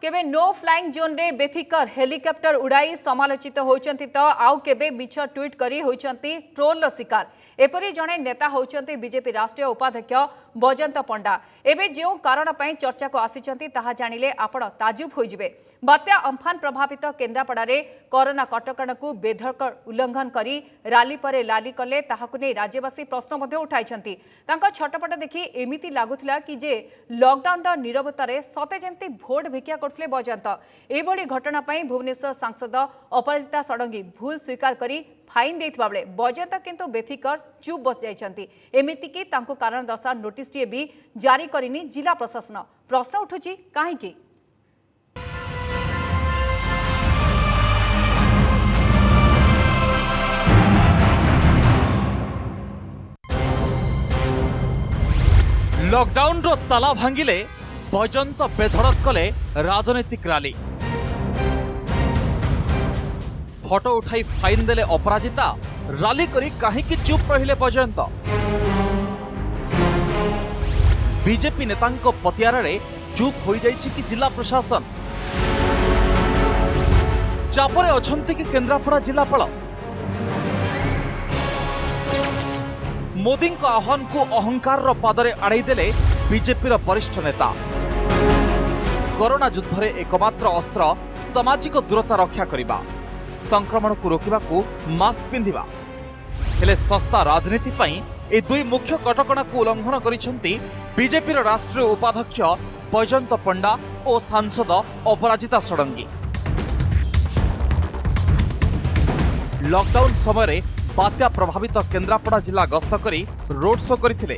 तेबे no flying zone रे बेफिकर helicopter उड़ाई समालोचित होइचंती तो आउ केबे मिछ ट्वीट करी होइचंती ट्रोल शिकार। एपरी जणे नेता होइचंती बीजेपी राष्ट्रीय उपाध्यक्ष बजंत पंडा। एबे जेउ कारण पई चर्चा को आसीचंती ताहा जानिले आपण ताजुब होई जिवे। बात्या अम्फान प्रभावित केन्द्रापड़ारे कोरोना कटकणा को बेधक उल्लंघन करी राली परे लाली कले ताहाकु नै राज्यवासी प्रश्न मध्ये उठाइछंती। तांका छटपट देखि एमिति लागुथिला कि जे लॉकडाउन रो निरवतारे सते जेंती भोट भिक्षा करथले बजंत। एभली घटना पई भुवनेश्वर सांसद अपराजिता षडंगी भूल स्वीकार करी फाइन देथिबा बेले बजंत किंतु बेफिकर चुप बस जाइछंती। एमिति कि तांको कारण दर्शा नोटिस टिए भी जारी करिनी जिला प्रशासन। प्रश्न उठुची काहेकि लॉकडाउन रो ताला भांगिले बजंत बेधड़क कले राजनीतिक रैली। फोटो उठाई फाइन देले अपराजिता रैली करी काहेकि चुप रहिले बजंत। बीजेपी नेतांको पतियारे चुप हो जाइछि कि जिला प्रशासन चापरे अछंती कि केन्द्रापड़ा जिलापाल। मोदी आह्वान को अहंकार पादरे आड़ई देले बीजेपी वरिष्ठ नेता। कोरोना युद्ध रे एकमात्र अस्त्र सामाजिक दूरता रक्षा करिबा, संक्रमण को रोकिबा को मास्क पिंधिबा। हेले सस्ता राजनीति पई ए दुई मुख्य कटकणा को उल्लंघन करिसेंती बीजेपी राष्ट्रीय उपाध्यक्ष बजंत पंडा और सांसद अपराजिता षडंगी। लॉकडाउन समय बात्या प्रभावित केन्द्रापड़ा जिला गस्त करी रोड शो करथिले।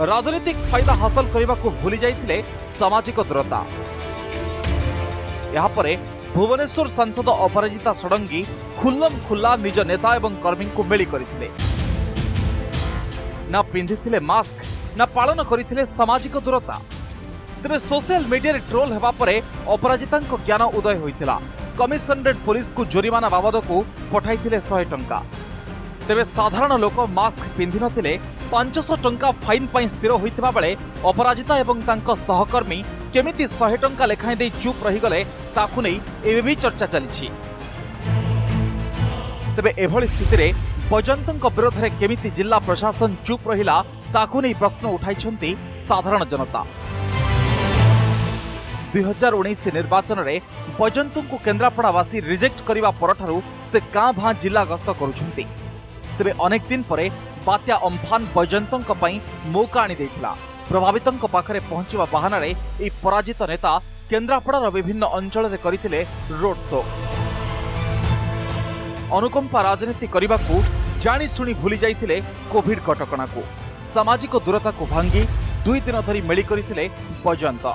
राजनीतिक फायदा हासिल करने को भूली जाइथिले सामाजिक दूरता। यापरे भुवनेश्वर सांसद अपराजिता षडंगी खुल्लम खुल्ला निज नेता एवं कर्मी को मेली करथिले। ना पिंधिथिले मास्क ना पालन करथिले सामाजिक दूरता। तेरे सोशल मीडिया ट्रोल हेबा परे अपराजितांको ज्ञान उदय होइतिला। कमिशनरेट पुलिस को जोरिमाना बाबद को पठाइथिले 100 टंका। तेरे साधारण लोक मास्क पिंधि नथिले 500 टंका फाइन पई स्थिर होइतिबा बेले अपराजिता एवं तांको सहकर्मी केमिति 100 टंका लेखाएं दे चुप रही गले ताकु नै एबे भी चर्चा चलिछि। तेबे एभली स्थिति रे बजंतଙ୍କ विरोध रे केमिति जिला प्रशासन चुप रहिला ताकु नै प्रश्न उठाइछंती साधारण जनता। 2019 निर्वाचन रे बजंत को केन्द्रापड़ावासी रिजेक्ट करिबा परठारु से कां भां जिला गस्त करुछंती। तेबे अनेक दिन परे बात्या अम्फान बजंतଙ୍କ पई मौका आनी देथिला। प्रभावितଙ୍କ पाखरे पहुंचीबा बहाना रे ए पराजित नेता केन्द्रापड़ार विभिन्न अंचल रे करिथिले रोड शो। अनुकंपा राजनीति करने को जानी शुणी भूली जाइथिले कोविड कटकणा को। सामाजिक दूरता को भांगी 2 दिन धरी मेली करथिले बजंत।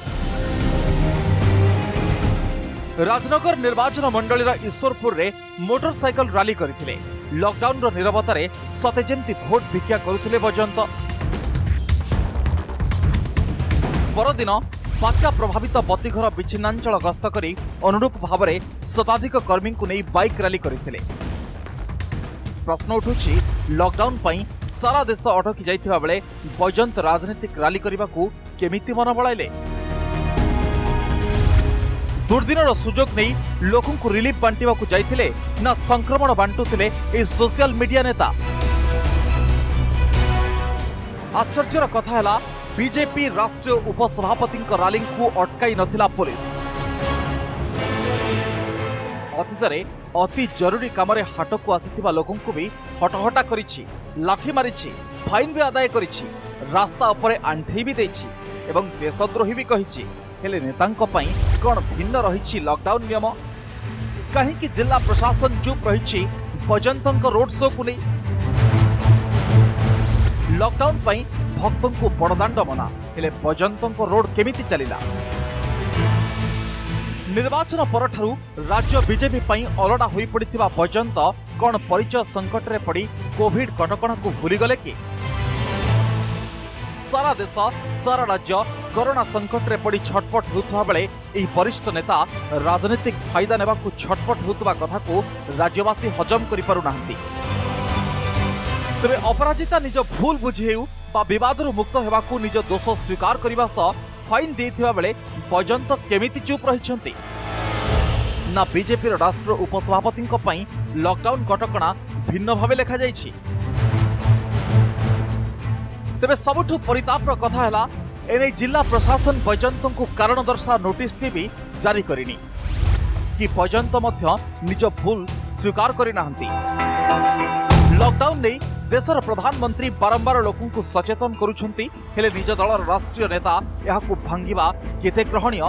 राजनगर निर्वाचन मंडलीर ईश्वरपुर रे मोटरसाइकल रैली करथिले। लॉकडाउन रो निरवतारे सते जेंती भोट भिक्षा करुथिले बजंत। परदिन बात्या प्रभावित बतीघर विच्छिन्नांचल गस्त करी अनुरूप भाव में शताधिक कर्मी को नहीं बाइक रैली करथिले। प्रश्न उठुछि लॉकडाउन पई सारा देश अटकी जाइथिबा बेले बजंत राजनीतिक रैली करने को केमिति मन बळाइले। दुर्दिनर सुजोग नहीं लोकों को रिलीफ बांटिबा को जाइथिले ना संक्रमण बांटुथिले ए सोशल मीडिया नेता। आश्चर्यर कथा हैला बीजेपी राष्ट्रीय उपसभापति रैली को अटकाई नथिला पुलिस। अतीतरे अति जरूरी काम हाट को आसीथिबा लोकों को भी हटहटा करिछि, लाठी मारिछि, फाइन भी आदाय करिछि, रास्ता उपरे आंठेई भी देछि एवं देशद्रोही भी कहिछि। हेले नेतांको पई कोन भिन्न रहिछि लॉकडाउन नियम? कहीं जिला प्रशासन चुप रहिछि बजंतଙ୍କ रोड शो को नहीं? लॉकडाउन पई भक्तों को बड़दाण्ड मना हेले बजंतଙ୍କ रोड केमिति चलिला? निर्वाचन परठारु राज्य बीजेपी पई अलड़ा होई पड़िथिबा बजंत कोन परिचय संकट रे पड़ी कोविड कटकणा को भूली गले कि? सारा देश सारा राज्य कोरोना संकट रे पड़ी छटपट होता बेले यह वरिष्ठ नेता राजनीतिक फायदा नेबा को छटपट होता कथा को राज्यवासी हजम करि पारु नाहंती। तबे अपराजिता निज भूल बुझी हेउ बा विवाद मुक्त हेबा को निज दोष स्वीकार करने फाइन देथिबा बेले बजंत केमिति चुप रहिछंती ना बीजेपी राष्ट्र उपसभापति लॉकडाउन कटकणा भिन्न भाव लिखा जाइछि। तेबे सबुठु परितापर कथा हैला एने जिला प्रशासन बजंत को कारण दर्शा नोटिस भी जारी करिनी कि बजंत मध्य निज भूल स्वीकार करिनाहंती। लॉकडाउन नहीं देशर प्रधानमंत्री बारंबार लोकों को सचेतन करुछंती हेले निज दलर राष्ट्रीय नेता यहाकू भांगिबा केते ग्रहणीय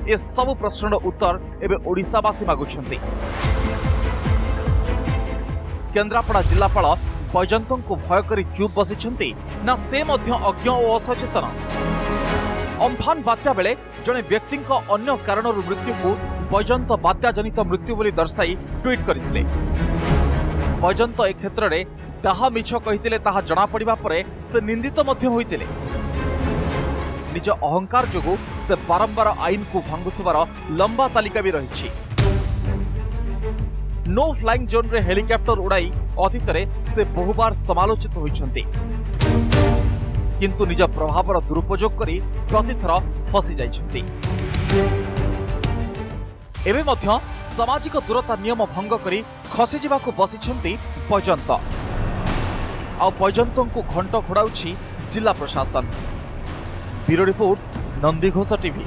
ए सब प्रश्नर उत्तर एबे ओडिशावासी मागुछंती। केन्द्रापड़ा जिलापाल बजंत को भय करी चुप बसिछंती ना से मध्य अज्ञ और असचेतन। अम्फान बात्या बेले जड़े व्यक्ति अन्य कारण मृत्यु को बजंत बात्या जनित मृत्यु बोली दर्शाई ट्वीट करथिले। बजंत ए क्षेत्र में दाहा मिछ कहिथिले ताहा जणा पड़िबा परे से निंदित मध्य होइतिले। निज अहंकार जोगु से बारंबार आईन को भांगुथिबार लंबा तालिका भी रही। नो फ्लाइंग जोन रे हेलिकॉप्टर उड़ाई अतीत से बहुबार समालोचित होइछंती किंतु निज प्रभावर दुरुपयोग करी प्रतिथर फसी जाइछंती। एबे मध्य सामाजिक दूरता नियम भंग करी खसी जिबाकू बसिछंती बजंत। आ बजंत को घंट घोड़ाउछि जिला प्रशासन। Bureau report Nandighosh TV.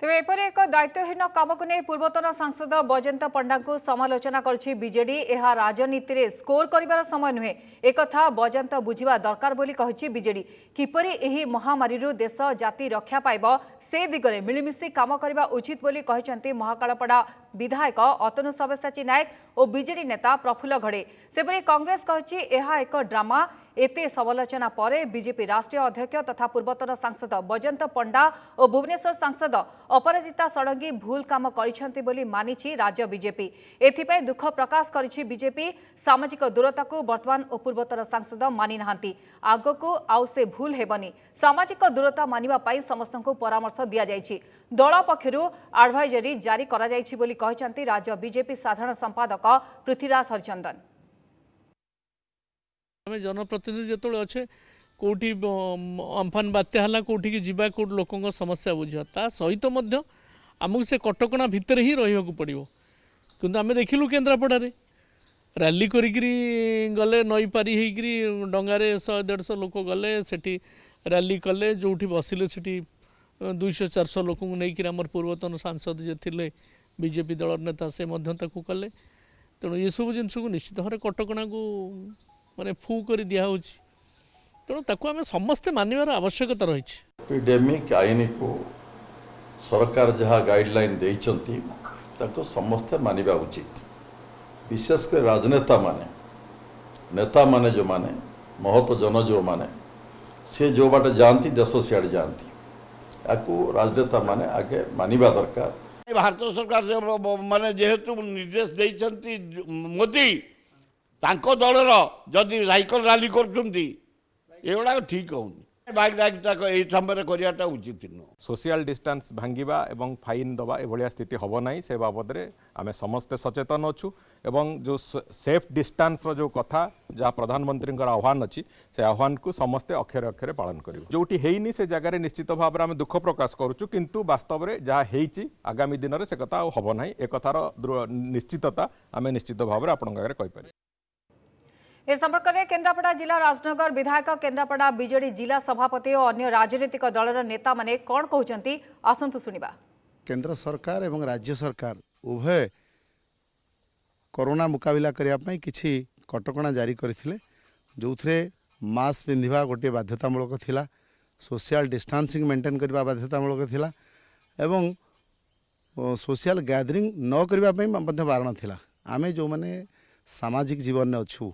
तेज एपरी एक दायित्वहीन काम को नहीं पूर्वतन सांसद बजंत पंडा को समालोचना करछि बीजेडी। यह राजनीति रे स्कोर करिवार समय नुहे एक बजंत बुझिबा दरकार बोली कहिछि बीजेडी। किपरि एही महामारी रु देश जाति रक्षा पाइब से दिगरे मिलिमिशि काम करिबा उचित बोली कहिसंती महाकालपड़ा विधायक अतनु सब्यसाची नायक और बीजेडी नेता प्रफुल्ल घड़े। सेपरि कांग्रेस कहिछि यह एक ड्रामा। एते समालोचना परे बीजेपी राष्ट्रीय अध्यक्ष तथा पूर्वतन सांसद बजंत पंडा और भुवनेश्वर सांसद अपराजिता षडंगी भूल काम करिसेंती बोली मानिछि राज्य बीजेपी। एथिपై दुख प्रकाश करिछि बीजेपी। सामाजिक दूरता को वर्तमान और पूर्वतन सांसद मानि नाहांती। आगको आउ से भूल हेबनी। सामाजिक दूरता मानिबा पई समस्तको परामर्श दिया जाइछि। दल पक्षरु एडवाइजरी जारी करा जाइछि बोली कहिसंती राज्य बीजेपी साधारण संपादक पृथ्वीराज हरिचंदन। जनप्रतिनिधि जो अच्छे कौटी अम्फान बात्या है कौटी की जीवा कौट लोकों समस्या बुझा ता सहित आमको से कटकणा भितर ही रहा पड़ो। किंतु आम देखिलु केन्द्रापड़े रैली करी गले नई पारी होकरी डंगारे 100-150 लोक गले सेठी रैली कले जो बसिले सेठी 200-400 लोक नहीं आम पूर्वतन सांसद जे थिले बीजेपी दल नेता से कले। तेणु ये सब जिनस को निश्चित भाव कटकणा को माने फू कर दिया तेणु ताको आम समस्ते मानवर आवश्यकता रही। एपिडेमिक आईन को सरकार जहाँ गाइडलाइन देइचंती ताको समस्ते मानिबा उचित। विशेषकर राजनेता माने नेता माने जो माने महत जन जो माने से जो बाटे जानती देश सियाड़े जानती याकू राजनेता माने आगे मानिबा दरकार। भारत सरकार माने जेहेतु निर्देश देइचंती मोदी तांको दलर जदि साइकल रैली करछंती एगुड़ा ठीक होनी बाइक रैली समय करियाटा उचित नुह। सोशल डिस्टेंस भांगिबा एवं फाइन दबा एभलिया स्थिति हब नहीं से बाबद रे आमे समस्ते सचेतन अच्छु एवं जो सेफ डिस्टेंस रो जो कथा जहाँ प्रधानमंत्री आह्वान अच्छी से आह्वान को समस्ते अक्षरे अक्षरे पालन करियो। जोटी हेइनी से जगह निश्चित भाव में आमे दुख प्रकाश करूछु किंतु वास्तव में जहाँ हेइची आगामी दिन में से कथा हब नहीं ए कथार निश्चितता आमे निश्चित भाव में आपन आगे कहि पारे। ए संपर्क में केन्द्रापड़ा जिला राजनगर विधायक केन्द्रापड़ा बीजेडी जिला सभापति और अन्य राजनीतिक दलर नेता माने कौन कहते आसतु शुणा। केंद्र सरकार एवं राज्य सरकार उभय कोरोना मुकाबिला करने किसी कटकणा जारी करथिले जो मास्क पिंधिबा गोटे बाध्यतामूलक थिला। सोशल डिस्टेंसिंग मेंटेन करबा बाध्यतामूलक थिला एवं सोशल गैदरिंग न करबा बारण थिला। आमे जो माने सामाजिक जीवन में अच्छू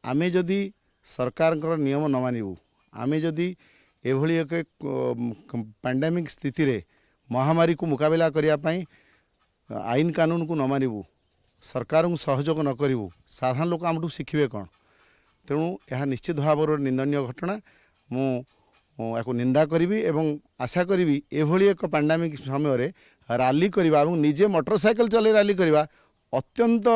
आमे जदि सरकार नियम न मानबू आमे जदि एभली एक पैंडेमिक स्थिति रे महामारी को मुकाबला करने आईन कानून को न मानबू सरकार को सहयोग न करूँ साधारण लोक आमठू शिखिबे कौन। तेणु यह निश्चित भाव निंदनीय घटना मुझे निंदा करी एवं आशा करी एभली एक पैंडेमिक समय रैली करवा निजे मोटरसाइकेल चले रैली करवा अत्यंत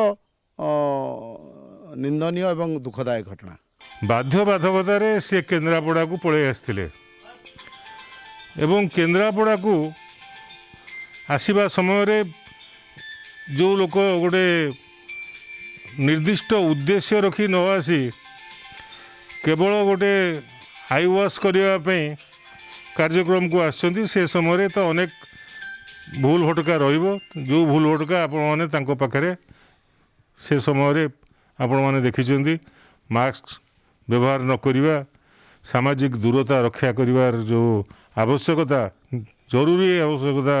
निंदनीय एवं दुखदायक घटना। बाध्यबाधकतार से केन्द्रापड़ा को पलि आसते एवं केन्द्रापड़ा को आसवा समय जो लोक गोटे निर्दिष्ट उद्देश्य रखी न आसी केवल गोटे आई वाश करने कार्यक्रम को आसछन्ति से समय तो अनेक भूल भटका रहिबो जो भूल भटका आपण माने तांको पाखरे से समय आपण माने देखिछन्ति मास्क व्यवहार न करिबा सामाजिक दूरता रक्षा करिवार जो आवश्यकता जरूरी आवश्यकता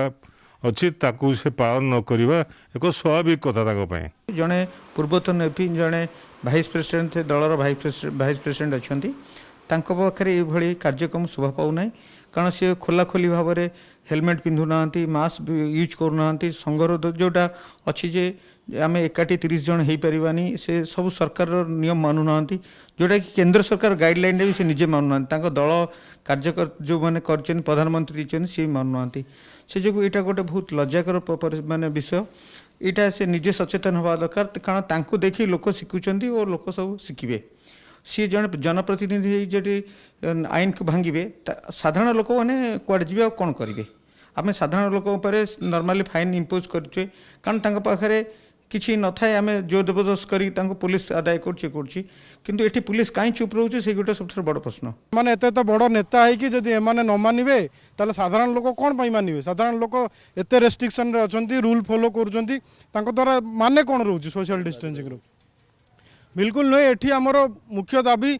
अच्छी ताकू से पालन न करिबा एक स्वाभाविक कथा ताको पय जड़े पूर्वतन एपी जड़े भाइस प्रेसिडेंट थे दलर भाइस प्रेसिडेंट अच्छी पाखे ये कार्यक्रम शोभा पाऊना कारण सी खोला खोली भाव में हेलमेट पिंधु ना मास्क यूज करना संघर जोटा अच्छी जे आम एकाठी 30 जन हो पारानी से सब सरकार नियम मानु ना जोटा कि केंद्र सरकार गाइडलाइन भी से निजे मानु ना दल कार्यकर जो मैंने कर प्रधानमंत्री सी मानु ना से जो यहाँ गोटे बहुत लज्जाकर माने विषय यहाँ से निजे सचेतन हवा दरकार कारण तांको देखी लोक शिखुंट और लोक सब शिखे सी जन जनप्रतिनिधि जी आईन को भांगे साधारण लोक मैंने कौड़े जी कौन करेंगे आम साधारण लोक नॉर्मली फाइन इम्पोज करें कारण पाखे किसी न थाए आम जोर जबरदस्त करी पुलिस आदाय किंतु एटी पुलिस कहीं चुप रोचे से गोटे सब बड़ प्रश्न माने एते तो बड़ नेता है कि जदि एमाने न मानिबे ताले साधारण लोक कौन पाई मानिबे साधारण लोक एते रेस्ट्रिक्शन रे अछंती रूल फॉलो करूछंती तांको द्वारा माने कौन रोची सोशल डिस्टेंसिंग रो बिल्कुल नहीं एठी हमरो मुख्य दाबी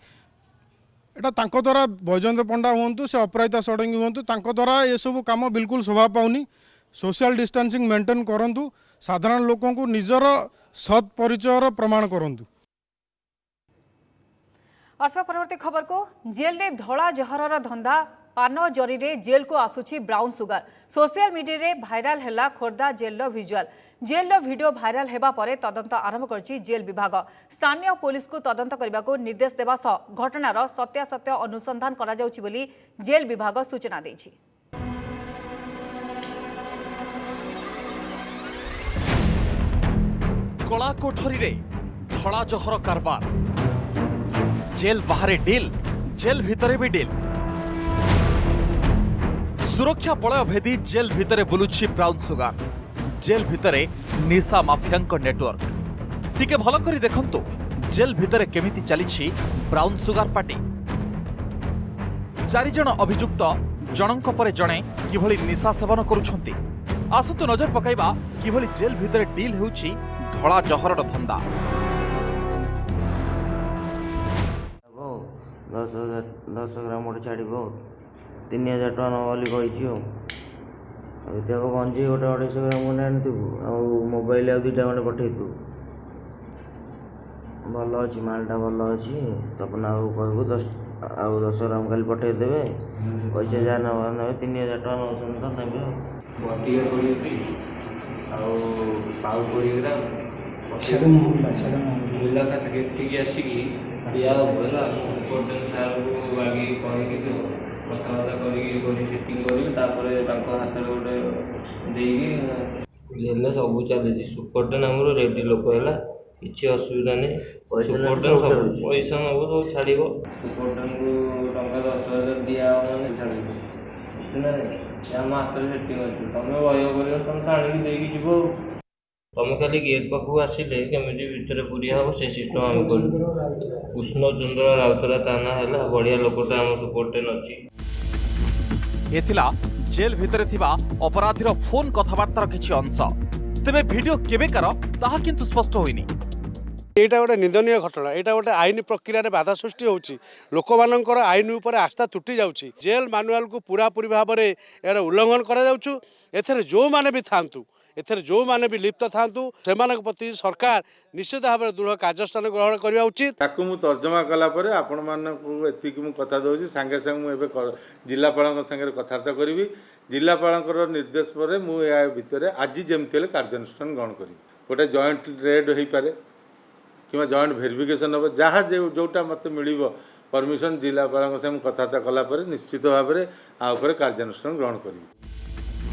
एटा तांको द्वारा बैजयंत पंडा हुंतु से अपराजिता षडंगी हुंतु तांको द्वारा ये सब काम बिल्कुल शोभा पाउनी सोशल डिस्टेंसिंग मेंटेन करंतु साधारण लोकों को निजर सत् परिचय प्रमाण करंतु। आसवा परवर्ती खबर को जेल रे धला जहरर धंधा पान जरी रे जेल को आसुची ब्राउन सुगर सोशल मीडिया रे भाइराल हैला खोर्धा जेल रो विजुअल जेल रो वीडियो भाइराल हेबा परे तदंत आरंभ करछि जेल विभाग स्थानीय पुलिस को तदंत करबा को निर्देश देबा सह घटनार सत्यासत्य अनुसंधान करा जाउछि बोली जेल विभाग सूचना दैछि। कला कोठरी रे धड़ा जहर कारबार जेल बाहर डील जेल भितरे भी डील सुरक्षा बलय भेदी जेल भितरे बुलुछि ब्राउन सुगर जेल भितरे निशा माफियांक नेटवर्क टिके भल करी देखंतु जेल भितरे केमिति चलीछि ब्राउन सुगर पार्टी 4 जन अभियुक्त जनक परे जणे किभଳି निशा सेवन करुछंती आसंतु नजर पकाइबा किभଳି जेल भितरे डील हेउछि धड़ा जहरर धंदा 10 ग्राम गोटे छाड़ 3000 टका नवाली कही गंजी गोटे 250 ग्राम को आनीबू मोबाइल आ 2टा खंडे पठेबू भल अच्छी मालटा भल अच्छी तपन कहबू 10 ग्राम खाली पठेदेवे पैसा जहाँ ना 3000 टका नौ नेबे जेल सब चली सुपरटेन आम रेडी लोक है किसी असुविधा नहीं सुपरटेन सब पैसा नब सब छाड़ सुपरटेन को टका 10,000 दिया आम हाथ सेटिंग अच्छे तुम वह कर तुम आनिक देकी जीव तुम खाली गेट पाखक आसिले केमी भितर पूरी हम से सिस्टम आम कर कृष्ण चंद्र राउतरा ताना है बढ़िया लोकटा आम सुपरटेन अच्छी एथिला जेल भितरे थिबा अपराधीर फोन कथबार्तार किछि अंश तेबे वीडियो केबेकार ताहा किंतु स्पष्ट होइनी एटा गोटे निंदनीय घटना एटा गोटे आईन प्रक्रिया रे बाधा सृष्टि होउची लोकमानकर आईन ऊपर आस्था तुटी जाउची जेल मैनुअल को पूरा पूरी भाव में यार उल्लंघन करा जाउछु एथरे जो माने भी थांतु एथरे जो माने भी लिप्त थांतु सेमानक प्रति सरकार निश्चित भाव में दृढ़ कार्यानुष्ठान ग्रहण करबा उचित ताकू मु तर्जमा कला परे आपण मानकू एतिक मु कथा दउची संगे संग मु एबे जिल्लापालक संगे कथार्थ करिवि जिल्लापालकर निर्देश परे मु या भितरे आज जेमतेले कार्यानुष्ठान ग्रहण करी गोटे जॉइंट रेड होई पारे कि जॉइंट भेरिफिकेशन हम जहाँ जोटा मत मिल परमिशन जिलापाल से कथबार्ता कलापर निश्चित भाव में आउे कार्यानुष्ठान ग्रहण करी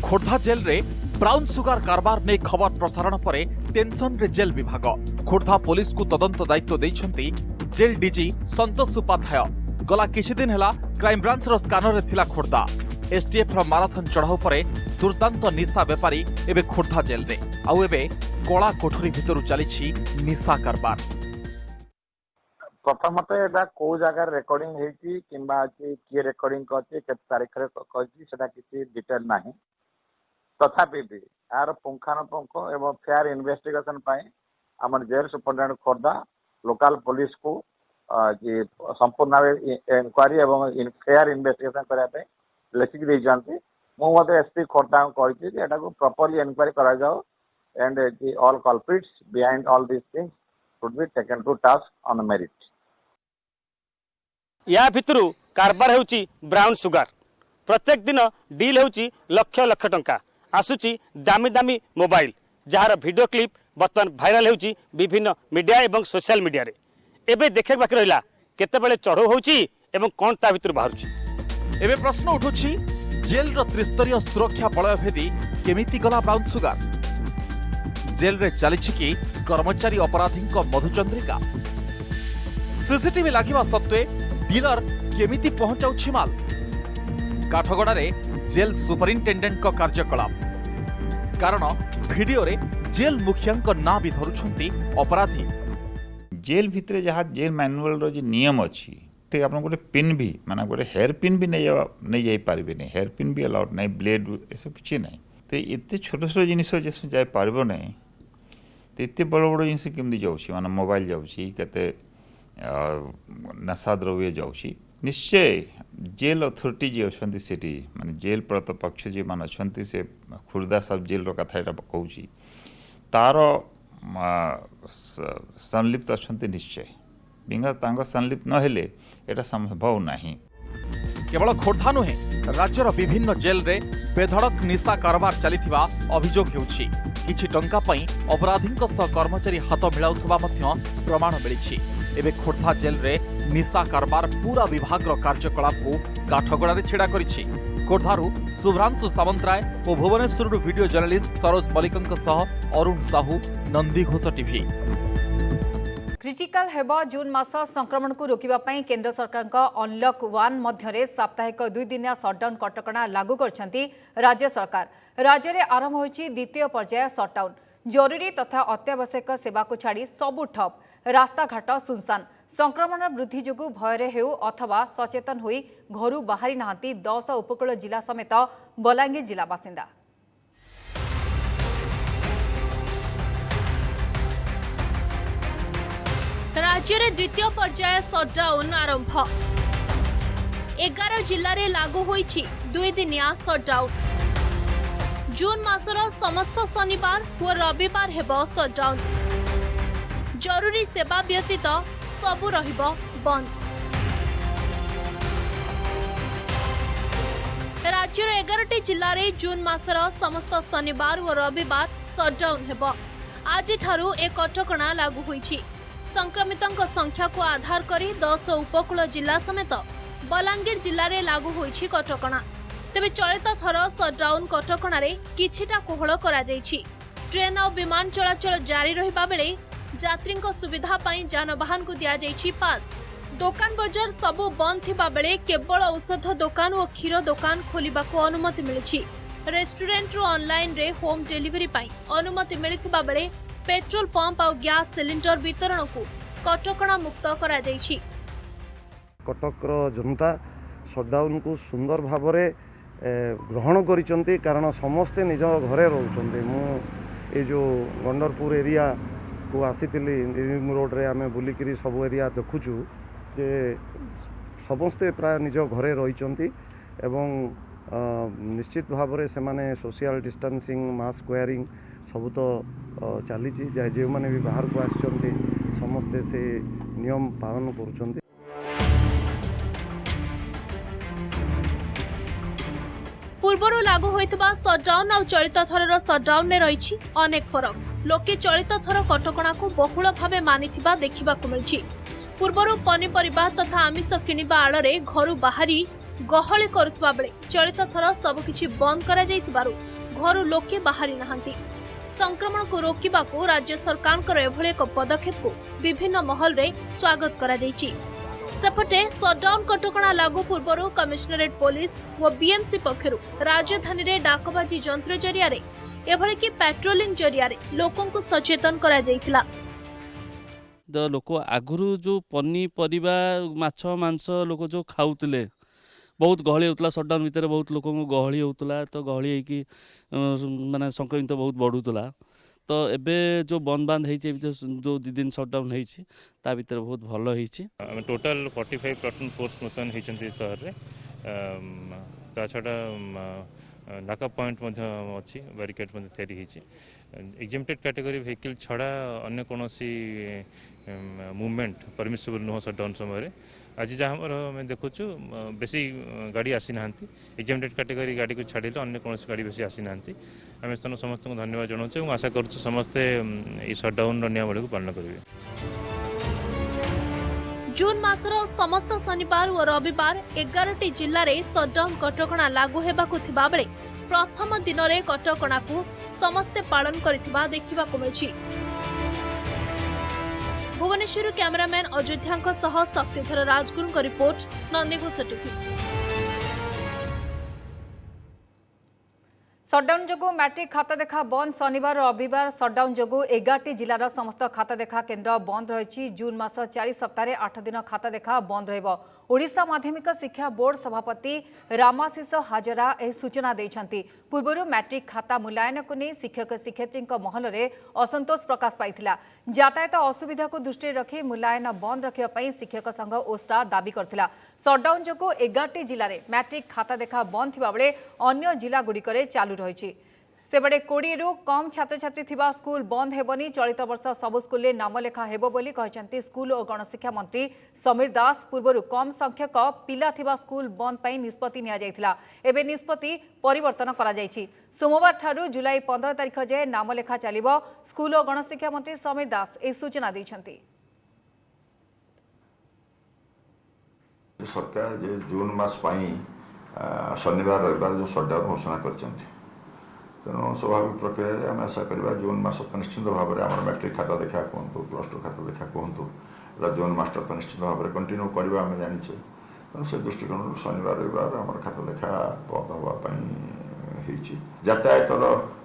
खोर्धा जेल रे ब्राउन सुगर कारबार ने खबर प्रसारण पर टेंशन रे जेल विभाग खोर्धा पुलिस को तदंत दायित्व देइछंती जेल डीजी संतोष उपाध्याय गला किछि दिन हैला क्राइम ब्रांच रो स्कानर रे थिला खोर्धा एसटीएफ ର ମାରାଥନ ଚଢାଉ ପରେ ଦୁର୍ଦାନ୍ତ ନିଶା ବେପାରୀ ଏବେ ଖୋର୍ଦ୍ଧା ଜେଲରେ ଆଉ ଏବେ କଳା କୋଠରୀ ଭିତରୁ ଚାଲିଛି ନିଶା କାରବାର। प्रथमतः एटा को जगह रेकर्डिंग हेची किंबा किए रेकर्डिंग करछि केते तारीख रे करछि सेटा किछि डिटेल नाही तथापि भी यार पुंखानुपुंख एवं फेयर इन्वेस्टिगेशन पाई हमर जेल सुपरिटेंडेंट खोर्धा लोकल पुलिस को जे संपूर्ण इंक्वायरी एवं फेयर इन्वेस्टिगेशन करा पे लेखिक दे जानते मु मते एसपी खोर्धा को कहि जे एटा को प्रॉपर्ली इंक्वायरी करा जाओ and all culprits behind all this things should be taken to task on merit. या भितरु कारबार हेउची ब्राउन सुगार प्रत्येक दिन डील हेउची लक्ष लक्ष टंका आसुची दामी दामी मोबाइल जार वीडियो क्लिप बर्तमान भाइराल हेउची विभिन्न मीडिया एवं सोशल मीडिया रे एबे देखे बाकी रहिला केतेबेले चढ़ो होउची एवं कोन ता भितरु बाहरुची। एबे प्रश्न उठुची जेल रो त्रिस्तरीय सुरक्षा बलय भेदी केमिति गला ब्राउन सुगार जेल रे चलिछि कि कर्मचारी अपराधी को मधुचंद्रिका सीसीटीवी लागिबा सत्वे डीलर केमिति पहुंचाउछि माल काठगड़ा रे जेल सुपरिटेंडेंट को कार्यकलाप कारण वीडियो रे जेल मुखिया ना भी धरुछंती अपराधी। जेल भितरे जहाँ जेल मैनुअल रो जे नियम अच्छी ठीक आप गोटे पिन भी माने गोटे हेयर पिन भी नहीं जाई पारबे नहीं हेयर पिन भी अलाउड नहीं ब्लेड ए सब किछि नहीं तो एते छोट छोट जिनिस जिसमें जाई पारबो नहीं तो एते बड़ बड़ जिनिस केमदी जाउछि माने मोबाइल जाउछि केते नशा द्रव्य जाउछि निश्चय जेल अथॉरिटी जी अच्छी सेठी माने जेल प्रतिपक्ष जी मान अच्छा से खुर्दा सब जेल कथा यहाँ कहूँ तार संलिप्त अच्छा निश्चय बिना संलिप्त नहेले एटा संभव नहीं। केवल खोर्धा नुहे राज्यर विभिन्न जेल रे बेधड़क निशा कारबार चलिथिबा अभियोग हेउछि किछि टंका पई अपराधीक सह कर्मचारी हाथ मिलाउथबा मध्य प्रमाण मिलिछि। एबे खोर्धा जेल रे निशा कारबार पूरा विभाग रो कार्यकलाप को काठगड़ा रे छेड़ा करिछि। खोर्धारू शुभ्रांशु सामंतराय और भुवनेश्वर वीडियो जर्नलिस्ट सरोज मलिकंक सह अरुण साहू नंदीघोष टीवी। क्रिटिकल हेबा जून मास संक्रमण को रोकिबा पई केंद्र सरकार का अनलॉक 1 मध्यरे साप्ताहिक 2 दिनिया शटडाउन कटकणा लागू करछंती राज्य सरकार। राज्य रे आरंभ होईची द्वितीय पर्याय शटडाउन जरूरी तथा अत्यावश्यक सेवा को छाड़ी सबु ठप रास्ता घाट सुनसान संक्रमण वृद्धि जोगु भयरे हेउ अथवा सचेतन होई घरु बाहरी नाहांती 10 उपकूल जिला समेत बलांगीर जिला बासिंदा। राज्य रे द्वितीय पर्याय शटडाउन आरंभ 11 जिल्ला रे लागू होईछि 2 दिनिया शटडाउन। जून मासर समस्त शनिवार और रविवार हेबो शटडाउन जरूरी सेवा व्यतीत सबु रहिबो बंद। राज्यर 11टी जिल्ला रे जून मासर समस्त शनिवार और रविवार शटडाउन हेबो। आज ठारू एक कटकणा लागू होईछि। संक्रमितंक संख्या को आधार करी 10 उपकूल जिला समेत बलांगीर जिल्ला रे लागू होईछि कटकणा। तेबे चलित थर शटडाउन कटकणा रे किछिटा कोहळ करा जाईछि। ट्रेन और विमान चलाचल जारी रहिबा बेले यात्रींक सुविधा पाई जानवाहन को दिया जाईछि पास। दुकान बजार सबु बंद थिबा बेले केवल औषध दुकान और क्षीर दुकान खोलिबाको अनुमति मिलिछि। रेस्टोरेंट रो ऑनलाइन रे होम डिलीवरी पाई अनुमति मिलिथिबा बेले पेट्रोल पंप और गैस सिलिंडर वितरण को कटकणा मुक्त करा जाईछि। कटक जनता शटडाउन को सुंदर भावरे ग्रहण करिसंती कारण समस्ते निज घरे रहउछन्ते। मु ए जो गंडरपुर एरिया को आसीतिली रिंग रोड रे आमे बुलिकरी सब एरिया देखुछु जे समस्ते प्राय निज घरे रहिसंती एवं निश्चित भावरे से माने सोशल डिस्टेंसिंग मास्क वेयरिंग सब तो चली जो मैंने भी बाहर को आसचंती समस्ते से नियम पालन करुछंती। पूर्वरु लागू होइतबा शटडाउन और चलित थरर शटडाउन ने रहिछि अनेक फरक। लोके चलित थर कटकणा को बहुल भावे मानिथिबा देखिबाकु मिलछि। पूर्वरु पनिपरिबा तथा आमिष किनिबा आଳରେ घरु बाहरी गहଳି करुथबा बेले चलित थर सबकिछि बंद करा जाइतिबारु घरु लोके बाहरी नाहांती। संक्रमण को रोकिबाकु राज्य सरकार एभଳି एक पदक्षेप को विभिन्न महल रे स्वागत करा जाइछि। सेपटे सटडाउन कटकणा लागू पूर्व कमिशनरेट पुलिस और बीएमसी पक्षरु राजधानी रे डाकबाजी यंत्र जरिया एभली कि पेट्रोलिंग जरिया लोकों को सचेतन करा जायथिला। लोक आगुरु जो पनीपरिबा माछ मांस लोक जो खाऊले बहुत गहली होता सटडाउन भितर बहुत लोक गहली होता तो गहली होगी माने संक्रमित बहुत बढ़ुला तो एबे जो बंद बांध होती जो 2 दिन सटडाउन होता भर बहुत भल हो टोटाल 45 प्लाटून फोर्स मुतयन होती सहर में ता छड़ा नाका पॉइंट अच्छी बैरिकेड तैयारी एग्जेम्प्टेड कैटेगरी व्हीकल छड़ा अन्य कौन मूवमेंट परमिसेबल नुह सटडाउन समय आज जहाँ आम देखुचु बेसी गाड़ी आसी ना एग्जेम्प्टेड कैटेगरी गाड़ी को छाड़े अन्य कौन गाड़ी बेसी आसी ना आम समस्त धन्यवाद जनाऊँ आशा करुँ समस्ते सटडाउन नियमावली को पालन करेंगे। जून मासर समस्त शनिवार और रविवार 11टी जिल्ला रे सटडाउन कटकणा लागू हेबाकु थिबा बेले प्रथम दिन रे कटकणा को समस्ते पालन करिथिबा देखिबाकु मिलछि। भुवनेश्वर कैमरामैन अयोध्या सह शक्तिधर राजगुरु को रिपोर्ट नंदीग्रोस टीवी। सटडाउन जोगु मैट्रिक खाता देखा बंद शनिवार और रविवार सटडाउन जोगु 11टी जिलार समस्त खाता देखा केन्द्र बंद रही। जून मास 4 सप्ताह 8 दिन खाता देखा बंद रहिबो। ओडिशा माध्यमिक शिक्षा बोर्ड सभापति रामाशीष हाजरा ए सूचना देइछंती। पूर्वरु मैट्रिक खाता मूल्यांकन को नहीं शिक्षक शिक्षयित्री महल में असंतोष प्रकाश पाइथिला। यातायात असुविधा को दृष्टि रखी मूल्यांकन बंद रखिबा पई शिक्षक संघ ओस्टा दाबी करथिला। सटडाउन जोगु 11टी जिल्ला रे मैट्रिक खाता देखा बंद थिबा बेले अन्य जिला गुड़िकरे चालू रही। सेबड़े 20 रु कम छात्र छात्री थिबा स्कूल बंद हेबनी। चलित वर्ष सबु स्कूल नाम लेखा हेबो बोली कहचंती स्कूल और गणशिक्षा मंत्री समीर दास। पूर्वरु कम संख्यक पिला थिबा स्कूल बंद पई निष्पत्ति निया जायथिला। एबे निष्पत्ति परिवर्तन करा जायछि। सोमवार ठारू जुलाई 15 तारिख जे नाम लेखा चलिबो। स्कूल और गणशिक्षा मंत्री समीर दास ए सूचना दैछंती। सरकार जे जून मास पई शनिवार रविवार जो सटडाउन घोषणा करचंती तेणु स्वाभाविक प्रक्रिया आम आशा करवा जून मास तो निश्चित भाव में आम मैट्रिक खाता देखा कहतु +2 खाता देखा कहतु जून मास तो निश्चित भाव में कंटिन्यू करवा आम जाचे तेणु से दृष्टिकोण शनिवार रविवार आम खाता देखा बंद हाँपाई यातायात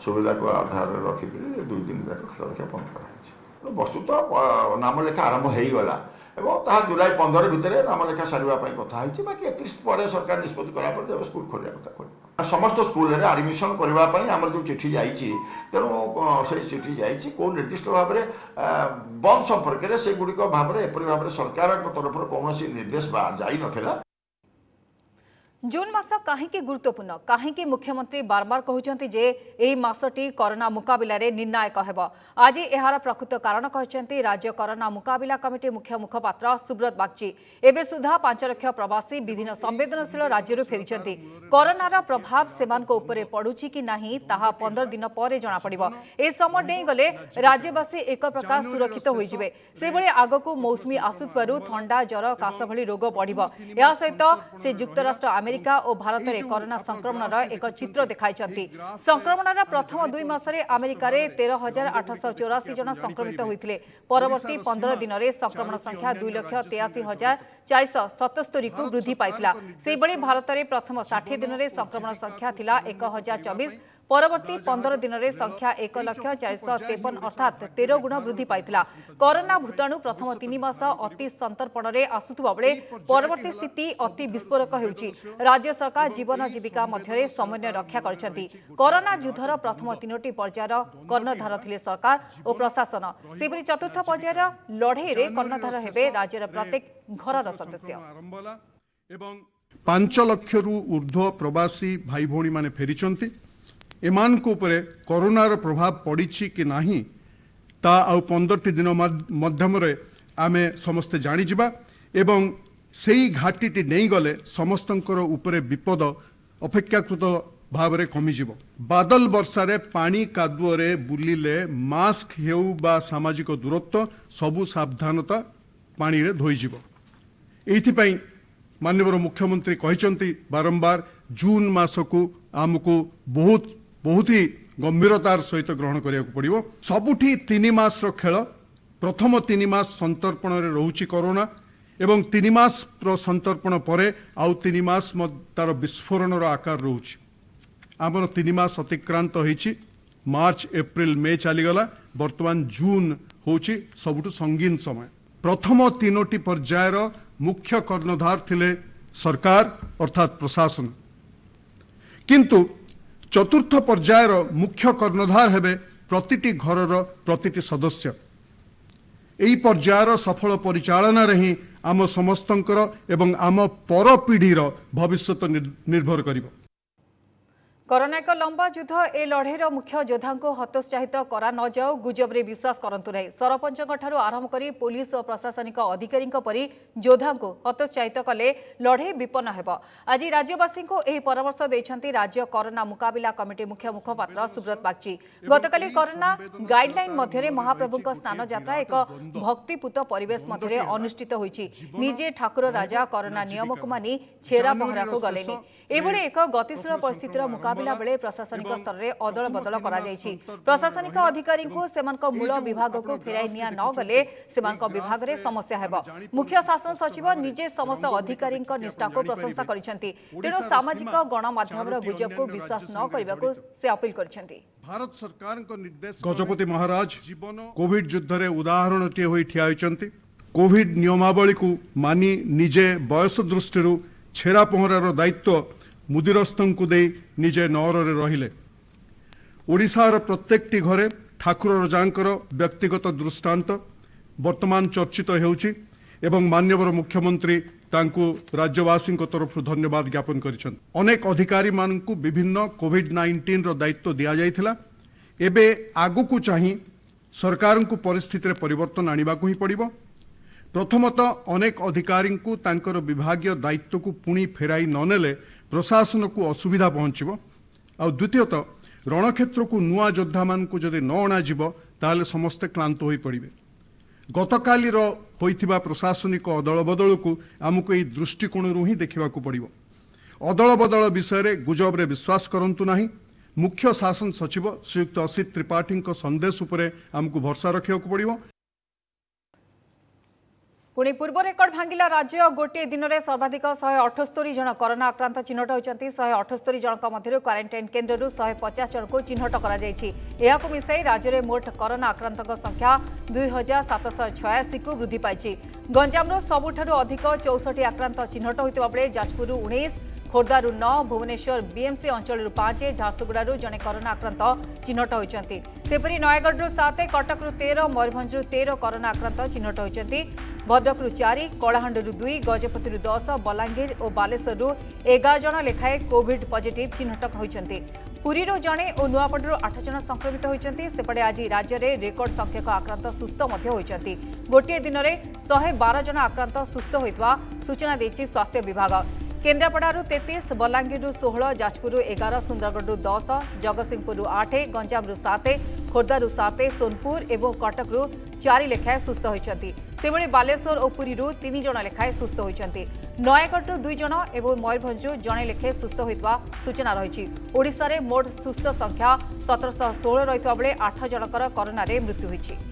सुविधा को आधार रखिक 2 दिन तक खाता देखा बंद कराई। वस्तु तो नाम लेखा आरंभ हो गला और जुलाई 15 भितर नाम लेखा सारे कथा बाकी 31 पर सरकार निष्पत्ति कलापर जब स्कूल खोलिया कथा कर समस्त स्कूल रे एडमिशन करने आम जो चिठी जाइए तेणु से चिठी जाइए कौ निर्दिष्ट भाव में बंद संपर्क में से गुड़िक भाव में एपरी भाव में सरकार तरफ कौन निर्देश जाई नथिला। जून मास कहीं गुरुत्वपूर्ण कहीं मुख्यमंत्री बारंबार कहते जे एही मासटी कोरोना मुकाबिला रे निर्णायक हेबो। आज एहार प्रकृत कारण कहते राज्य कोरोना मुकाबिला कमिटी मुख्य मुखपात्र सुब्रत बागची। एबे सुधा 5 लाख प्रवासी विभिन्न संवेदनशील राज्य फेरी। कोरोनार प्रभाव सेमानक उपरे पड़ुछि कि नाही ताहा 15 दिन पर जना पड़िबो। ए समय डेई गले राज्यवासी एक प्रकार सुरक्षित होई जिवे। से भली आगकू मौसमी आसुतबारु थंडा जर काश भली रोग बढ़िबो। या सहित से युक्तराष्ट्र अमेरिका और भारत में कोरोना संक्रमण एक चित्र देखाई। संक्रमण प्रथम 2 मासरे अमेरिका रे 13,884 जन संक्रमित होते। परवर्ती 15 दिन में संक्रमण संख्या 2,83,477 को वृद्धि पाइथिला। सेबळी भारत में प्रथम 60 दिन में संक्रमण संख्या थिला 1,024। परवर्ती 15 दिन में संख्या 1,453 अर्थात 13 गुण वृद्धि पाइथिला। कोरोना भूताणु प्रथम 3 मास अति संतर्पण में आसुवा बेले परवर्ती स्थिति अति विस्फोरक होउछि। राज्य सरकार जीवन जीविका मध्य समन्वय रक्षा करछंती। कोरोना युद्धर प्रथम 3टी पर्यायर कर्णधार थिले सरकार और प्रशासन। सेपरि चतुर्थ पर्यायर लड़ाई रे कर्णधार हेबे राज्यर प्रत्येक घरर सदस्य। 5 लाख रु ऊर्ध्व प्रवासी भाई भौणी माने फेरिचंती। एमानक उपरे कोरोनार प्रभाव पड़ी कि नहीं ता आउ 15 दिन मध्यम आमे समस्ते जानिजिबा एवं सेई घाटीटी नहीं गले समस्तंकर उपरे विपद अपेक्षाकृत भाव में कमिजिब। बादल वर्षारे पानी कादुअरे बुलिले मास्क हेउ बा सामाजिक दूरत्व सबु सावधानता पानी रे धोइजिब। एइथिपई माननीय मुख्यमंत्री कहचंती बारंबार जून मासकू आमको बहुत ही गंभीरतार सहित ग्रहण करिया पड़िबो। सबुठी 3 मास खेल प्रथम 3 मास संतर्पण रे रहउची कोरोना एवं 3 मास संतर्पण पर आउ 3 मास तार विस्फोरण आकार रोचे आमर 3 मास अतिक्रांत होइछि मार्च एप्रिल मे चलीगला वर्तमान जून होछि सबुठु संगीन समय प्रथम 3टी पर्यायर मुख्य कर्णधार थिले सरकार अर्थात प्रशासन किंतु चतुर्थ पर्यायर मुख्य कर्णधार हेबे प्रतिटी घरर प्रतिटी सदस्य एई पर्यायर सफल परिचालना रे ही आम समस्तंकर एवं आम पर पीढ़ीर भविष्यत निर्भर करिबो। कोरोना एक लंबा युद्ध ए लड़ेर मुख्य योद्धा को हतोत्साहित करा न जाओ गुजबरे विश्वास करंतु नहीं सरपंच आरंभ कर पुलिस और प्रशासनिक अधिकारी परी योद्धा को हतोत्साहित कले लड़े विपन्न हेब। आज राज्यवासी को यह परामर्श देछंती राज्य कोरोना मुकाबिला कमिटी मुख्य मुखपात्र सुब्रत बागची। गतकाली कोरोना गाइडलाइन मध्य महाप्रभु स्नान यात्रा एक भक्तिपूत परिवेश मध्य अनुष्ठित होईछि। निजे ठाकुर राजा कोरोना नियम को मानि छेरा पहरा को गलेनी एभली एक गतिशील परिस्थितिर मुकाबिला बेले प्रशासनिक स्तर में अदल बदल करा जायछि। प्रशासनिक अधिकारी को सेमानक मूल विभाग को फेराई निया न गले सेमानक विभाग रे समस्या हेब। मुख्य शासन सचिव निजे समस्त अधिकारी निष्ठा को प्रशंसा करिसेंती तेणु सामाजिक गणमाध्यम गुजब को विश्वास न करने को से अपील करिसेंती। भारत सरकार निर्देश गजपति महाराज कोविड युद्ध रे उदाहरण टे होई ठिया होइचंती। कोविड नियमावली को मानी निजे बयस दृष्टि छेरा पहरार दायित्व मुदिरस्थं को दे निजे नौर रहिले। ओडिशार प्रत्येकटी घरे ठाकुर राजांकर व्यक्तिगत दृष्टांत वर्तमान चर्चित हेउछि एवं माननीय मुख्यमंत्री तांकु राज्यवासी तरफ धन्यवाद ज्ञापन करिछन। अनेक अधिकारी मानकु विभिन्न कोविड-19 रो दायित्व दिया जायथिला। एबे आगु को चाहि सरकार को परिस्थिति रे परिवर्तन आनिबा को ही पड़िबो। प्रथमतः अनेक अधिकारी को तांकर विभागीय दायित्व को पुणी फेराई ननेले प्रशासन को असुविधा पहुंचब। आ द्वितीयतः रणक्षेत्र को नुआ योद्धा मान को जदि न अणाजिब ताले समस्ते क्लांत होई पड़िबे। गतकालीर होइथिबा प्रशासनिक अदल बदल को आमको एई दृष्टिकोण ही देखा पड़िबो। अदल बदल विषय गुजब रे विश्वास करंतु नाही। मुख्य शासन सचिव श्रीयुक्त असित त्रिपाठी संदेश उपरे आमको भरसा रखा पड़िबो। पुणी पूर्व रेकर्ड भांगिला राज्य गोटे दिन में सर्वाधिक 178 जन कोरोना आक्रांत चिन्हट होती। 178 जनक मध्य क्वारंटाइन केन्द्र 150 जन को चिन्हट कर मिसाई राज्य में मोट कोरोना आक्रांत संख्या 2786 को वृद्धि पाई। गंजाम सबुठारु अधिक 64 आक्रांत चिन्हट होता बेले जाजपुर 19 खोर्धारू 9 भुवनेश्वर बीएमसी अंचल 5 झारसुगुड़ारू जड़े कोरोना आक्रांत चिन्हट होती। सेपरी नयगढ़ 7 कटक 13 मयूरभंज 13 कोरोना आक्रांत चिन्हट होती। भद्रक 4 कलाहांडी 2 गजपति 10 बलांगीर और बालेश्वर 11 जन लेखाए कोविड पॉजिटिव चिन्हट होती। पुरी जड़े और नुआपड़ू 8 जन संक्रमित होती। सेपटे आज राज्य में रेकर्ड संख्यक आक्रांत सुस्थ होती। गोटे दिन में 112 जन आक्रांत सुस्थ होता सूचना देछि स्वास्थ्य विभाग। केन्द्रापड़ारू 33 बलांगीर 16 जाजपुर 11 सुंदरगढ़ 10 जगतसिंहपुर 8 गंजाम 7 खोर्धारू 7 सोनपुर और कटक 4 लेखाएं सुस्थ होती। सेभली बालेश्वर और पुरी 3 जन लेखाएं सुस्थ होती। नयगढ़ 2 जन और मयूरभंज जड़े लेखे सुस्थ होता सूचना रही। ओडिशा रे मोट सुस्थ संख्या 1716 रही बेले 8 जनकर कोरोना रे मृत्यु होती।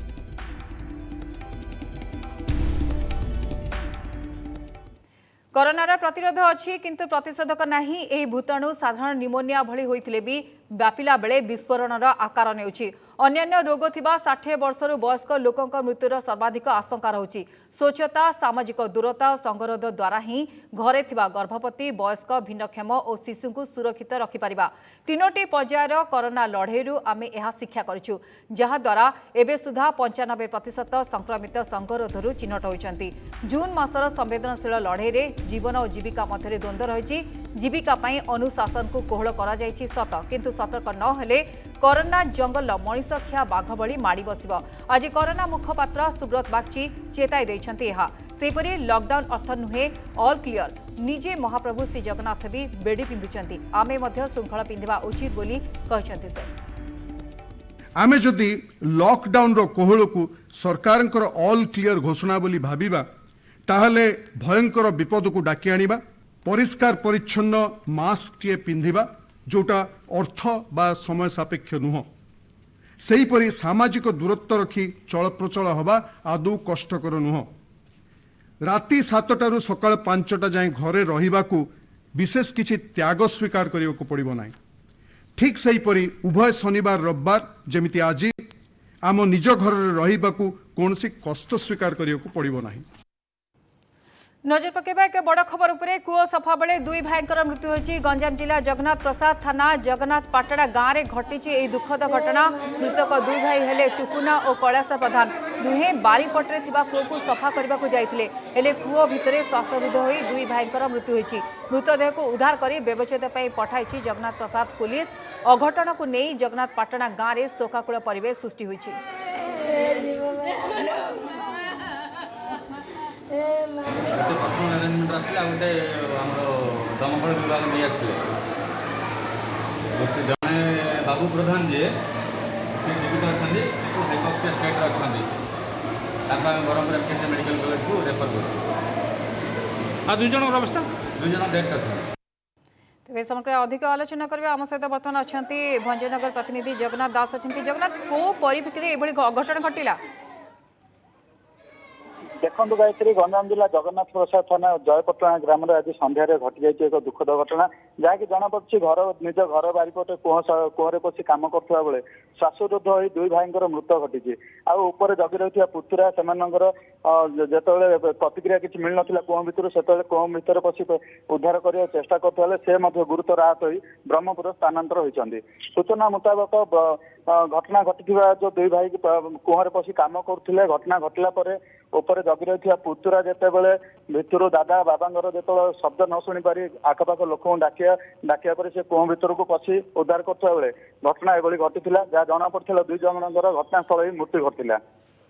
कोरोनार प्रतिरोध अच्छी किंतु प्रतिषेधक नहीं। यह भूताणु साधारण निमोनिया भली होइथिले भी व्यापिला बेले विस्फोरणर आकार नेउछि। अन्यान्य रोग थिबा 60 वर्षर वयस्क लोकंक मृत्युर सर्वाधिक आशंका रहुछि। स्वच्छता सामाजिक दूरता और संगरोध द्वारा ही घरे थिबा गर्भवती वयस्क भिन्नक्षम और शिशु को सुरक्षित रखिपारिबा। 3टी पर्यायर कोरोना लड़ेरू आमे एहा शिक्षा करिछु जहा द्वारा एबे सुधा 95% संक्रमित संगरोधरू चिन्हट होइछन्ति। जून मासर संवेदनशील लड़ेरे जीवन और जीविका मध्य द्वंद्व रही। जीविका पाई अनुशासन को कोहल करा जायछि सत किंतु सतर्क न हेले कोरोना जंगल मनीष खिया बाघ भली माड़ी बसिब। आज कोरोना मुखपात्र सुब्रत बागची चेताई देइछन्ति एहा। सेपरि लॉकडाउन अर्थ नुहे ऑल क्लियर। निजे महाप्रभु श्री जगन्नाथ भी बेड़ी पिंधुचन्ति आमे मध्य श्रृंखला पिंधिबा उचित बोली कहिसन्ति से। आमे जदि लॉकडाउन रो कोहल को सरकारंकर ऑल क्लियर घोषणा बोली भाबिबा ताहले भयंकर विपद को डाकी आनिबा। परिष्कार परिच्छन्न मास्क टीए पिंधिबा जोटा अर्थ बा समय सापेक्ष नुह। सेहीपरि सामाजिक दूरत्व रखी चल प्रचल हवा आदौ कष्टकर नुह। राति 7टाରୁ ସକାଳ 5ଟା ଯାଏଁ ଘରେ ରହିବାକୁ विशेष किसी त्याग स्वीकार करने को पड़ो ना। ठीक सेहीपरि उभय शनिवार रविवार जमिति आज आम निज घर रहिबाकू कौनसी कष्ट स्वीकार करने को पड़ो ना। नजर पकेबा एक बड़ खबर उपरे कूओ सफा बेले दुई भाईंकर मृत्यु होइछि। गंजाम जिला जगन्नाथ प्रसाद थाना जगन्नाथ पाटड़ा गाँव में घटी यह दुखद घटना। मृतक दुई भाई हेले टुकुना और कैलाश प्रधान। दुहे बारीपटे कूओ को सफा करने को जाइथिले हेले कूओ भितर श्वासरुद्ध हो दुई भाईंकर मृत्यु होइछि। मृतदेह को उद्धार कर व्यवच्छेद पठाई जगन्नाथ प्रसाद पुलिस। अघटन को नहीं जगन्नाथ पाटଣା गाँव में शोकाकुल परिवेश सृष्टि होइछि। पर्सनल अरेंजमेंट आसला गोटे दमकल विभाग नहीं आसते जड़े बाबू प्रधान जी सी जीवित अच्छा हाइपॉक्सिया स्टेट अच्छा ब्रह्मपुर एमकेसी मेडिकल कॉलेज को रेफर कर दुई जन अवस्था दुई जन डेथ अच्छा। तेज समग्र अधिक आलोचना करबा आम सहित बर्तमान अच्छा भंजनगर प्रतिनिधि जगन्नाथ दास अच्छा। जगन्नाथ को परिप्रेक्षी एभली अघटन घटिला? देखो गायत्री गंजाम जिला जगन्नाथ प्रसाद थाना जयपटଣା ग्राम आज सन्धार घटी जाइए एक दुखद घटना जहाँकि जनापड़ी घर निज घर बारीपटे कुहरे पशि कम करुवा बेले श्वासरुद्ध हो दुई भाई मृत घटी आउे जगि रही पुतुरा से जो प्रतिक्रिया किसी मिल ना कुह भर से कुह भर पशि उद्धार करने चेष्टा करते से गुरुतर आहत हो ब्रह्मपुर स्थानांतर होती। सूचना मुताबक घटना घटी जो दुई भाई कुहरे पशि कम करुले घटना घटला ऊपर जगि रही पुतुरा जिते बड़े भितर दादा बाबा जो शब्द न शुणी पारि आखपाख लोक डाकिया पर से कुह भर को पशि उद्धार करुवा बेले घटना एभली घटी जहाँ जना पड़ा दुई जनकर घटनास्थल ही मृत्यु घटला।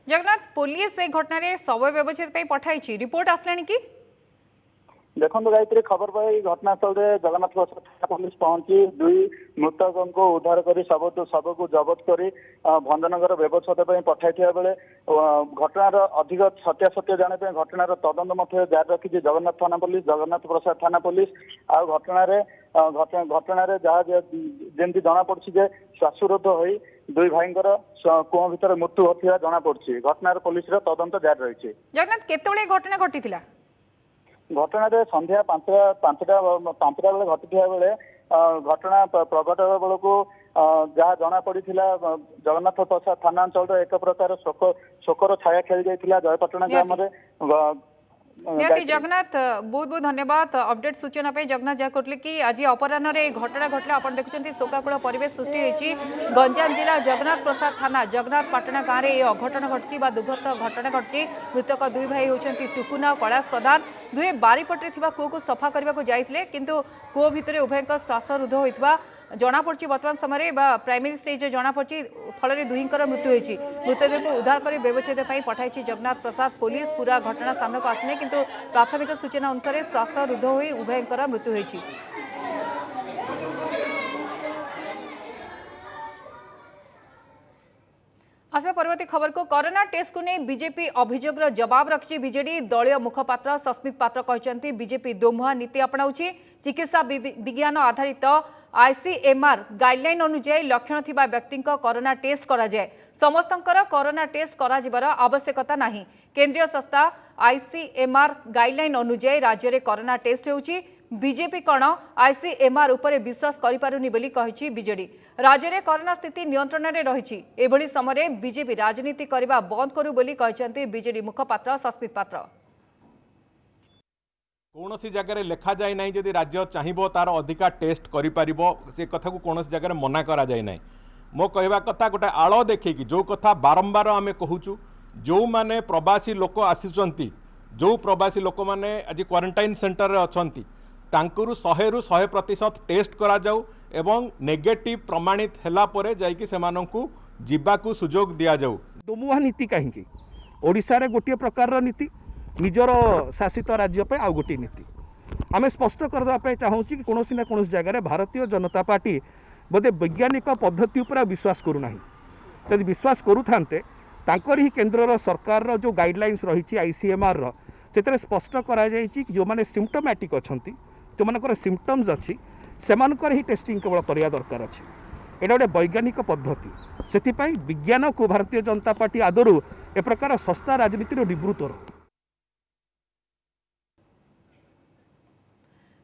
जगन्नाथ पुलिस ए घटना रे शव व्यवच्छेद पठाई रिपोर्ट आसलानी कि? देखो गायत्री खबर पाई घटनास्थल में जगन्नाथ प्रसाद थाना पुलिस पहुंची दुई मृतकों को उद्धार कर शव को जबत कर भंजनगर व्यवच्छेद पठाई बेले घटनार अधिक सत्यासत्य जाने घटनार तदंत जारी रखी जगन्नाथ थाना पुलिस जगन्नाथ प्रसाद थाना पुलिस। आ घटना जहाँ जमी जना पड़ी श्वासरुद्ध हो दुई भाई कुह भर मृत्यु होता जना पड़ी घटनार पुलिस तदंत जारी रही। जगन्नाथ केतबेले घटना घटी? घटना संध्या 5टा बेले घटी बेले घटना प्रकट बेलू जहाँ जना पड़ी जगन्नाथ प्रसाद थाना अंचल एक प्रकार शोकर छाया खेल जाइए जयपटଣା ग्राम में। निहाती जगन्नाथ बहुत बहुत धन्यवाद अपडेट सूचना पे। जगन्नाथ जहाँ कहते कि आज अपराह घटना घटला आप देखुं शोकाकुल परिवेश सृष्टि होती। गंजाम जिला जगन्नाथ प्रसाद थाना जगन्नाथ पाटଣା गाँव में यह अघटन घटी दुखद घटना घटी। मृतक दुई भाई होती टुकुना और कैलाश प्रधान। दुहे बारीपटे कूओ को सफा करने को जाइए किंतु कूओ भितर उभय श्वासरुद्ध होता जना पड़ी। वर्तमान समय प्राइमरी स्टेज जना पड़ी फल दुहींकर मृत्यु होती। मृतदेह को उद्धार कर व्यवच्छेद पठाई जगन्नाथ प्रसाद पुलिस। पूरा घटना सामना को आसने किंतु प्राथमिक सूचना अनुसार श्वासरुद्ध हो उभयंकर मृत्यु होती। आसवा परवर्ती खबर को कोरोना टेस्ट को नहीं बीजेपी अभियोग जवाब रखी। बीजेडी दलीय मुखपात्र सस्मित पात्र कहते बीजेपी दोमुहा नीति अपनाउछि। चिकित्सा विज्ञान आधारित आईसीएमआर गाइडलाइन अनुसार लक्षण थिबा व्यक्ति कोरोना टेस्ट करा जाए। समस्तंकर कोरोना टेस्ट करा जिबार आवश्यकता नहीं। केंद्रीय संस्था आईसीएमआर गाइडलाइन अनुसार राज्य में कोरोना टेस्ट होउछि। बीजेपी कौन आईसीएमआर उपरे विश्वास करिपारुनी बोली कहिछि बीजेडी। राज्य में कोरोना स्थिति नियंत्रण में रही एभली समय बीजेपी राजनीति करने बंद करू बोली कहते बीजेडी मुखपात्र सस्मित पात्र। कौन सी जगह लिखा जाए ना जदि राज्य चाहिए तार अधिका टेस्ट कर से कथा को कौन जगह मना करा जाए ना। मो कहवा कथा गोटे आड़ देखिए जो कथा बारंबार आम कहूँ जो माने प्रवासी लोक आसी जो प्रवासी लोक मैंने आज क्वारंटाइन सेंटर में अच्छा 100% टेस्ट करा जाऊ एवं नेगेटिव प्रमाणित हैला परे जाइकी सेमानंकु जीवाकू सुजोग दिया जाऊ। दोमुहा नीति कहीं ओडिशा रे गोटे प्रकार नीति निजर शासित राज्य पे आउ गोटे नीति आम स्पष्ट करदे चाहूँ कि कौन ना कौन जगह भारतीय जनता पार्टी बोधे वैज्ञानिक पद्धति उपर विश्वास करूना। यदि विश्वास करूँ ही केंद्र सरकार जो गाइडलाइंस रही आईसीएमआर से स्पष्ट कराई जो मैंने सिम्पटोमैटिक अच्छा जो मानकर सिम्पटम्स अच्छी से ही टेस्टिंग केवल करने दरकार अच्छे। यहाँ गोटे वैज्ञानिक पद्धति से विज्ञान को भारतीय जनता पार्टी आदरू ए प्रकार सस्ता राजनीतिर निवृत्त।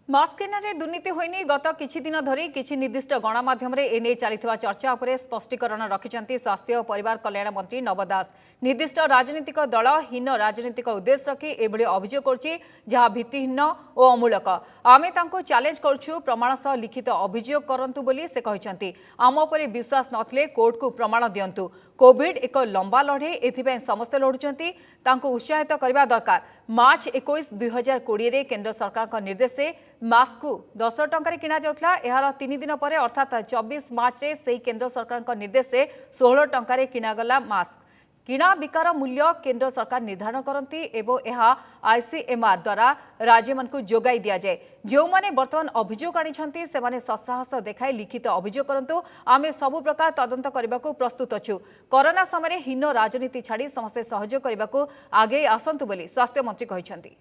मास्क किणारे दुर्नीति होइनी गत किछि दिन धरी किछि निर्दिष्ट गणमाध्यम रे एने चलिथिबा चर्चा उपरे स्पष्टीकरण रखिचंती स्वास्थ्य और परिवार कल्याण मंत्री नव दास। निर्दिष्ट राजनीतिक दल हीन राजनीतिक उद्देश्य रखी एभली अभियोग करछि जहा भित्तिहीन और अमूलक। आमे तांको चैलेंज करछु प्रमाण सह लिखित अभियोग करंतु बोली से कहिसंती। आम उपरे विश्वास नथले कोर्ट को प्रमाण दियंतु। कोविड एक लंबा लड़े एथिपै समस्त लड़ुचंती तांको उत्साहित करबा दरकार। मार्च 21 2020 रे केंद्र सरकार का निर्देश से मास्क को 10 टंका किना जाउथला। एहार 3 दिन पर अर्थात 24 मार्च रे सेही केंद्र सरकार का निर्देश से 16 टंका रे किना गला मास्क। किणा बिकार मूल्य केंद्र सरकार निर्धारण करती एवं यह आईसीएमआर द्वारा राज्य मानक जोगाई दिया जाए। जो माने वर्तमान अभियोग आनिछंती से माने ससाहस देखाई लिखित अभियोग करंतु आमे सबु प्रकार तदंत करने को प्रस्तुत अछु। कोरोना समय हीन राजनीति छाड़ी समस्ते सहयोग करने को आगे आसंतु बोली स्वास्थ्य मंत्री कहिसंती।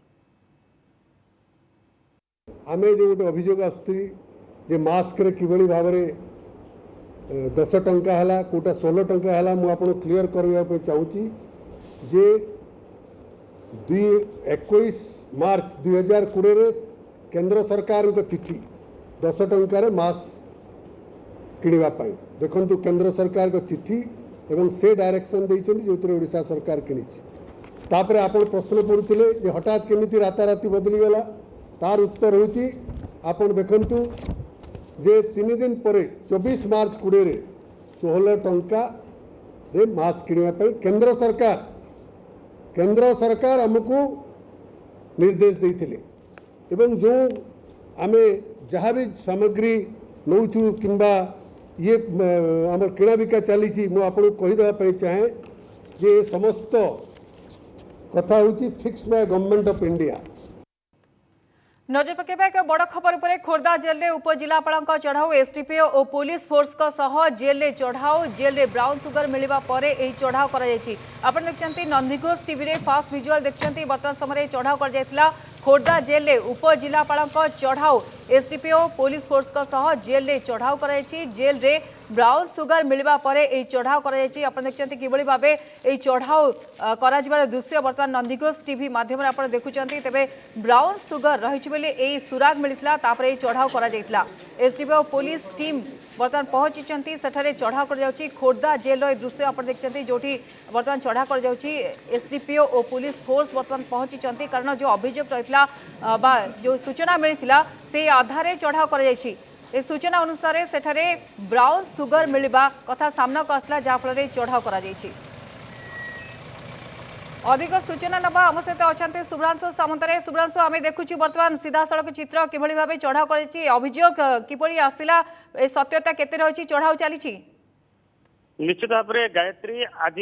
आमे जो गोटे अभियोग आसुथि जे मास्क रे किबळी भाबरे 10 टंका है कोटा 16 टंका है मुझे आपको क्लीयर करने चाहूँगी जे 21 मार्च 2020 केंद्र सरकार को चिठी 10 टंकार मास्क किणवाई देखु केंद्र सरकार को चिठी एवं से डायरेक्शन देते जो ओडिशा सरकार किणी आप प्रश्न पड़ुते हठात केमी राताराति बदलीगला तार उत्तर होची आपन देखंतु जे 3 दिन पर 24 मार्च 20 रे 16 टंका रे मास्क किणवाई केंद्र सरकार आमको निर्देश देते एवं जो आमे जहाँ भी सामग्री नौचु किंबा ये आम किणा बिका चली मुझे कहीदेवाई चाहे जे समस्त कथा हूँ fix by government of India. नजर पकेबा एक बड़ खबर पर खोर्धा जेल रे उपजिलापाल चढ़ाऊ एसडीपीओ और पुलिस फोर्स जेल रे चढ़ाऊ जेल रे ब्राउन सुगर मिलवा पर यही चढ़ाऊ कर देखते नंदीघोष टीवी रे फास्ट विजुअल देखते बर्तमान समय चढ़ाऊ कर खोर्धा जेल रे उपजिलापाल चढ़ाऊ एसडीपीओ पुलिस फोर्स जेल रे चढ़ाऊ कर जेल रे ब्राउन सुगर मिलवा पर यही चढ़ाऊ कर देखते किभली भाव यही चढ़ाऊ कर दृश्य बर्तमान नंदीघोष टीवी माध्यम आप देखुं तेरे ब्राउन सुगर रही सुराग मिलता यही चढ़ाऊ कर एसडीपीओ पुलिस टीम बर्तमान पहुंची सेठारे चढ़ाऊ कर खोर्धा जेल दृश्य आप देखते जो बर्तमान चढ़ाऊ कर एसडीपीओ और पुलिस फोर्स बर्तमान पहुंची कारण जो अभियोग रही जो सूचना मिलता से आधार चढ़ाऊ कर सूचना अनुसार सेठारे ब्राउन सुगर मिलवा कथा सामना को आसला जहाँफल चढ़ाऊ कर अधिक सूचना नवा आम सहित अच्छा शुभ्रांशु सामंतराय। शुभ्रांशु आम देखुचु बर्तमान सीधा सड़क चित्र किभली भाव चढ़ाऊ कर अभियोग किपरि आसिला सत्यता केते रही चढ़ाऊ चली निश्चित भाव में गायत्री आज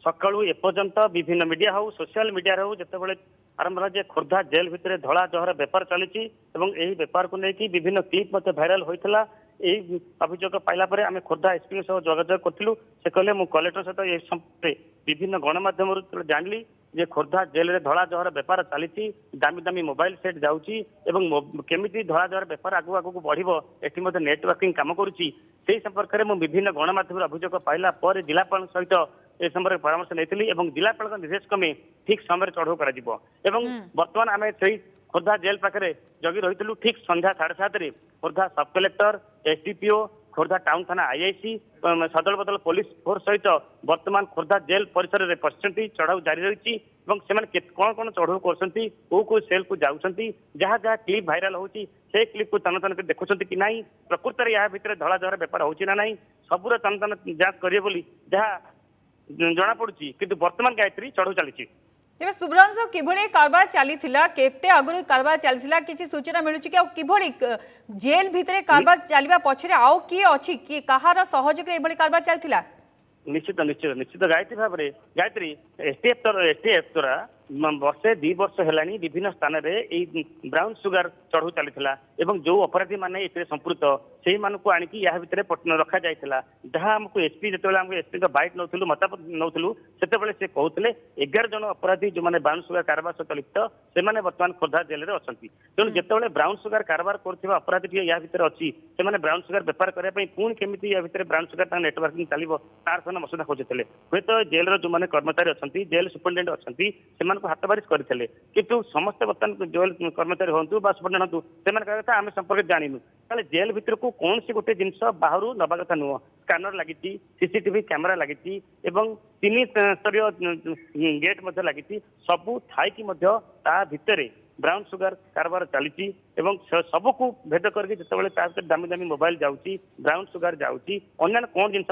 सकाळू एपर्यंत विभिन्न मीडिया हो सोशल मीडिया हो जिते आरंभ है खोर्धा जेल भितर धड़ा जहर बेपार चली बेपार को लेकिन विभिन्न क्लिप भाइराल होता यही अभियोग पाइला आम खोर्धा एसपी सह जोगाजोग करूँ से कहले मु कलेक्टर सहित विभिन्न गणमाध्यम जानी जे खोर्धा जेल रे धड़ा जहर बेपार चली दामी दामी मोबाइल सेट जाऊँगी केमी धड़ा जहर बेपार आगू आगू बढ़ो एटी नेटवर्किंग काम करुच्ची से संपर्क में विभिन्न गणमाध्यम अभियोग पाइला जिलापाल सहित ए समय परामर्श नहीं जिलापाल निर्देश क्रमे ठीक समय चढ़ाऊ कर बर्तमान आम से खोर्धा जेल पाखे जगी रही ठीक संध्या 7:30 खोर्धा सब कलेक्टर एसडीपीओ खोर्धा टाउन थाना आईआईसी सदल बदल पुलिस फोर्स सहित वर्तमान खोर्धा जेल परिसर में पशिंट चढ़ाऊ जारी रही कौन कौन चढ़ाऊ कर सेल को जाऊँगी जहाँ जहाँ क्लिप भाइराल होती से क्लिप को तन तन देखुं कि ना प्रकृत में या भितर धड़ा जहर बेपार होना ना सबूर तन तन जांच करेंगे जहाँ जना पड़ी किंतु वर्तमान गायत्री चढ़ाऊ चली तेज शुभ्रांशु किभली कारबार चली केते आगुरी कारबार चली किसी सूचना मिलूँ कि किभली जेल भितर कारबार चलवा पछरे आउ किए अच्छी कि कहार सहयोग एभली कारबार चली निश्चित निश्चित निश्चित गायत्री भाव में गायत्री एसटीएफ द्वारा वर्षे 2 वर्ष है विभिन्न स्थान में ब्राउन सुगर चढ़ाऊ चली जो अपराधी माने संपृक्त से मानक आनिकी या भितर रखा जाइथिला जहाँ हमको एसपी जेतेबेले हमको एसपी का बाइट नौथिलु मतामत नौथिलु सेतेबेले से कहउतले 11 जन अपराधी जो माने ब्राउन सुगर कारबार सहित लिप्त से माने वर्तमान खोर्धा जेल रे अछंती तेणु जेतेबेले ब्राउन सुगर कारबार करथिबा अपराधी या भितर अछि से माने ब्राउन सुगर व्यापार करबा पई पूर्ण केमिति या भितर ब्राउन सुगर ता नेटवर्किंग चलिबो तार सन मसुदा खोजथिले होय तो जेल रो जो माने कर्मचारी अछंती जेल सुपरिटेंडेंट अछंती से मानको हातबारिश करथिले किंतु समस्त वर्तमान जेल कर्मचारी होंतु बा सुपरिटेंडेंट होंतु से माने कहता आमे संपर्क जानिनु ताले जेल भितर को कौन सी गोटे जिनस बाहर नबा कथा नुह स्कानर लगी सीसीटीवी कैमेरा लगी एवं 3 स्तरीय गेट मध्य लगी सबू थाई भितर ब्राउन सुगर कारबार चली सबको भेद करके जिते दामी दामी मोबाइल जाऊँगी ब्राउन सुगर जाऊँगी अन्य कौन जिन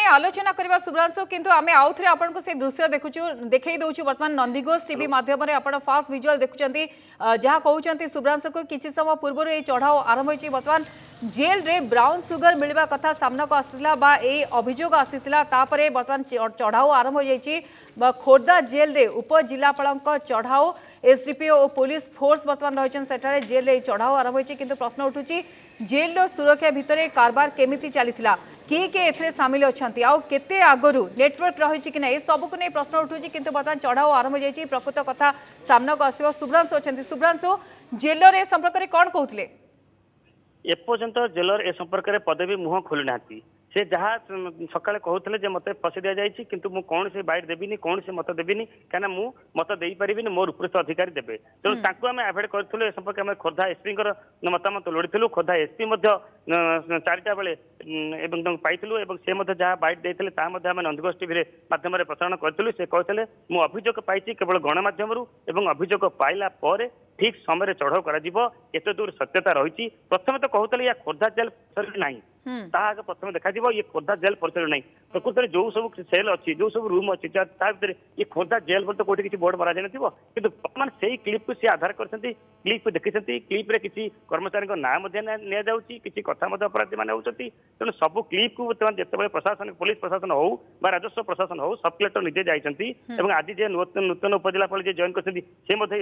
आलोचना करवा शुभ्रांशु किंतु आमे आउ थे आपन को से दृश्य देखुछु देखै दउछु वर्तमान नंदीघोष टीवी माध्यम रे आपण फास्ट विजुअल देखुचंती जहाँ कहउचंती शुभ्रांशु को किछि समय पूर्व ए चढ़ाव आरंभ होइछि वर्तमान जेल रे ब्राउन सुगर मिलवा कथा सामना को आसितला बा ए अभियोग आसितला तापरे वर्तमान चढ़ाव आरंभ हो जाइछि खोर्धा जेल रे उप जिलापालक चढ़ाव एसडीपीओ और पुलिस फोर्स वर्तमान रही सेठारे जेल रे चढ़ाव आरंभ होइछि किंतु प्रश्न उठुछि जेल रो सुरक्षा भितरे कारबार केमिति चलीथिला किए एथरे सामिल अछंती आउ केते आगरु नेटवर्क रही कि ना सब को नहीं प्रश्न उठुछि किंतु वर्तमान चढ़ाव आरंभ हो जाइछि प्रकृत कथा सामना को आसीबो शुभ्रांशु अछंती शुभ्रांशु जेलर ए संपर्क रे कोन कहउतले एपर्यंत जेलर ए संपर्क में पदे भी मुह खोली ना से जहाँ सकाଳେ कहते जे मत फसी दि जाइए किंतु मु कौन से बाइट देविनी कौन से मत देविनी कहीं मु मत दे पारिनी मोर उपरिस्थ अधिकारी देवे तेणु आम आभोड करूँ ए संपर्क में खोर्धा एसपी मतामत लोड़ी खोर्धा एसपी 4टा बेले पाइलु से जहाँ बाइट देते आम नंदीघोष टीवी मध्यम प्रसारण करूँ से कहते मु अभियोग पाई केवल गणमाध्यम अभियोग पाइला ठीक समय चढ़ाव कर दूर सत्यता रही प्रथम तो कहते या खोर्धा जेल ना प्रथम देखा ये खोर्धा जेल परिसर ना प्रकृत में जो सब सेल अच्छी जो सब रूम अच्छी ये खोर्धा जेल पर तो कौटी किसी बोर्ड मरा जाए कि बर्तमान से क्लिप को सी आधार कर क्लिप देखी क्लिप रे किसी कर्मचारी नाम किसी कथा अपराधी मैंने होती तेणु सब क्लिप को बर्तमान जिते प्रशासन पुलिस प्रशासन हो राजस्व प्रशासन हो सब कलेक्टर निजे जाइए आज जे नूतन उपजिलापाल जे जॉइन कर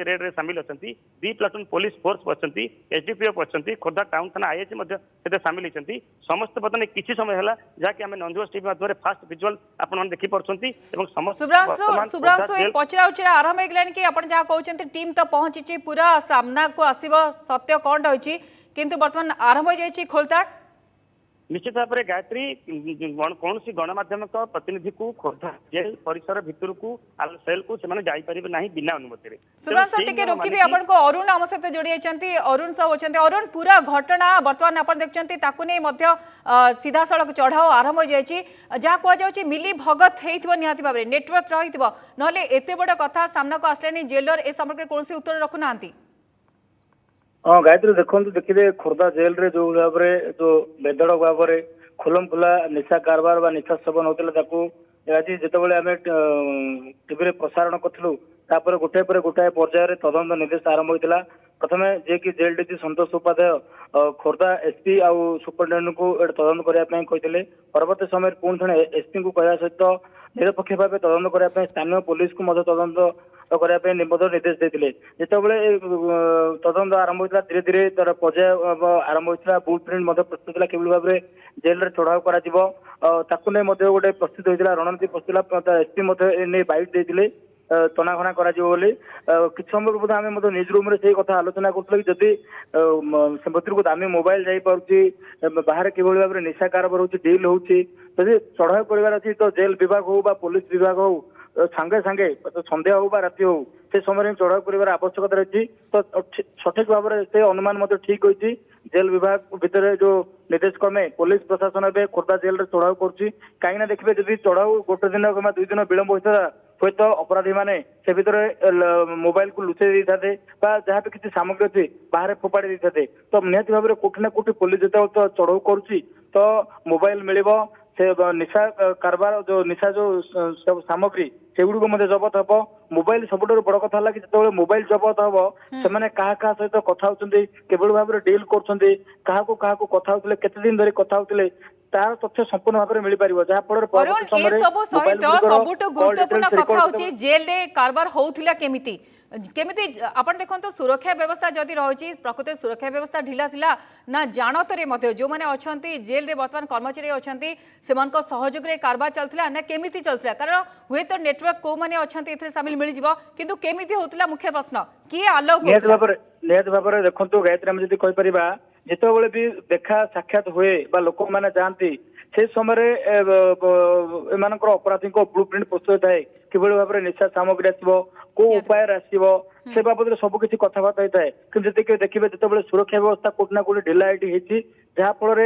रेड रे सामिल अच्छा 2 प्लाटून पुलिस फोर्स अच्छी एसडीपीओ अच्छी खोर्धा टाउन थाना आईएससी सामिल होती समस्त बर्तमान किसी समय है जहाँकि आम नंदीघोष टीवी माध्यम फास्ट विजुअल आपण देखी पार्टी पचरा उचरा आरंभ हो कि आप जहाँ कहते टीम तो पहुंची पूरा सामना को आसब सत्य कौन रही किंतु बर्तमान आरंभ हो जाए खोलताड़ निश्चित भाव में गायत्री कौन सी गणमाध्यम प्रतिनिधि को खोर्धा जेल परिसर भितर को सेल को जापारे ना बिना अनुमति शुभ्रांशु टिके रोकबी आपण को अरुण आम सहित जोड़ी जाइछंती अरुण साहू अछंती अरुण पूरा घटना वर्तमान आपण देखछंती ताकु नै मध्य सीधा सड़क चढ़ाव आरंभ हो जाइछि जहाँ कह जाउछि मिली भगत हेइथिबो निहाती भाबरे नेटवर्क रहिथिबो नले एते बड़ कथा सामना को आसलेनी जेलर ए संपर्क कोनसी उत्तर रखु नांती हाँ गायत्री देखिए खोर्धा जेल रे जो भाव जो बेदड़ भाव खुलम खुला निशा कारबार निशा सेवन होता आज जिते आम टीवी प्रसारण करूँ तापर गोटे पर गोटाए पर्यायर तदंत निर्देश आरंभ होता प्रथम जे कि जेल डीजी संतोष उपाध्याय खोर्धा एसपी आउ सुपरिटेडेंट को तदंत करने परवर्त समय पुणी थे एसपी को कहवा सहित निरपेक्ष भाव तदंत करने स्थानीय पुलिस को तदंत करने निर्देश देते जितेबाला तदंत आरंभ होता धीरे धीरे तार पर्याय आरंभ होता बुल प्रिंट प्रस्तुत है किभली भाव में जेल रे चढ़ाव कर गोटे प्रस्तुत होता रणनीति प्रस्तुत एसपी बाइट देते तनाघना करा किछ समय पूर्व आम निज रूम से कथा आलोचना करूँ जदि से भर को दामी मोबाइल जापी बाहर कि भाव में निशा कारबार हो डील होती चढ़ाव कर तो जेल विभाग हो पुलिस विभाग हो सांगे सांगे संध्या हो राति हो से समय चढ़ाव कर आवश्यकता रही तो सठिक भाव से अनुमान ठीक होती जेल विभाग भितर जो निर्देश क्रमे पुलिस प्रशासन ए खोर्धा जेल रे चढ़ाव कहीं देखिए जब चढ़ाव गोटे दिन कि 2 दिन विलंब होता हूँ तो अपराधी मैंने से भितर मोबाइल को लुचई देते जहाँ भी किसी सामग्री अच्छी बाहर फोपाड़ी देते तो निहती भाव में कोठी ना कोठी पुलिस जो चढ़ाव करुच्ची तो मोबाइल मिल से निशा कारबार जो निशा जो सामग्री से गुड़ जबत हम मोबाइल सबुठ बड़ कथा है कि जो मोबाइल जबत हम से क्या सहित कथा होती किभली भाव में डील कर कथा होते केते दिन धरी कथा होते तार तथ्य संपूर्ण भाव में मिल पार जहाँफल अरुण ए सब सहित सबुठ गुरुत्वपूर्ण कथा होची जेल रे कारबार होउथिला केमिति केमिति आपण देखंतु सुरक्षा व्यवस्था जदि रही प्रकृत सुरक्षा व्यवस्था ढिला थिला ना जानतरे मध्य जो माने अछंती जेल रे वर्तमान कर्मचारी अछंती सेमान को सहयोग रे कारबार चलथिला ना केमिति चलथिला कारण हुए तो नेटवर्क को माने अछंती एथे शामिल मिल जिवो किंतु केमिति होथिला मुख्य प्रश्न किए आलोक निहत भाव में देखो गायत्री आम जब कहीपर जिते भी देखा साक्षात हुए लोक मैंने जाती से समय एम अपराधी ब्लू प्रिंट प्रस्तुत थाए कि भाव में निशा सामग्री आसो को उपाय आसो से बाबद सबकि कथबार्ता होता है कि देखिए जिते सुरक्षा व्यवस्था कोटि ना कोटि ढिला होती जहाँफल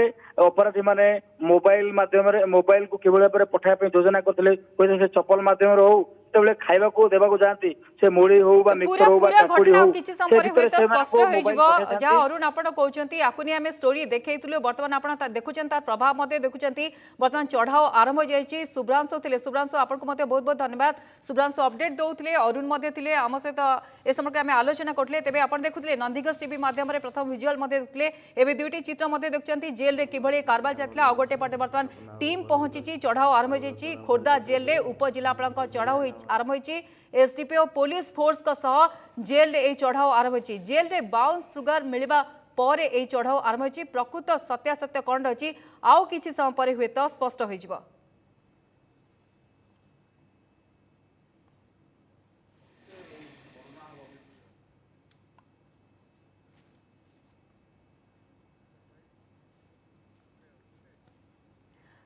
अपराधी मैंने मोबाइल मध्यम मोबाइल को किभली भाव में पठाइबा योजना करते चपल मध्यम हो खाइबा को देबा जाती से मुड़ी हो मिक्सर हो काकुड़ी हो किछि संपर होत स्पष्ट होई जिवो जहा अरुण आपण कहउचंती आकुनी हमें स्टोरी देखैतलु वर्तमान आपण देखुचन तार प्रभाव मध्ये देखुचंती वर्तमान चढ़ाव आरंभ हो जायछि सुब्रांशु थिले सुब्रांशु आपण को मते बहुत बहुत धन्यवाद सुब्रांशु अपडेट दउथिले अरुण मध्ये थिले हम सहित ए समग्र हमें आलोचना करथले तेबे आपण देखुथिले नंदीगस टीवी माध्यम रे प्रथम विजुअल मध्ये देखुथिले एबे दुईटी चित्र मध्ये देखुचंती जेल रे किभली कारबार जातला आ गोटे पटे वर्तमान टीम पहुंचीची चढ़ाव आरंभ हो जायछि खोर्धा जेल रे उपजिल्लापालक चढ़ाव आरंभ होइछि एसडीपीओ पुलिस फोर्स का सह जेल रे ए चढ़ाव आरंभ होइछि जेल रे ब्राउन सुगर मिलिबा परे ए चढ़ाव आरंभ होइछि प्रकृत सत्यासत्य कोन रहिछि आउ किछि समय परे हुए तो स्पष्ट होई जिवो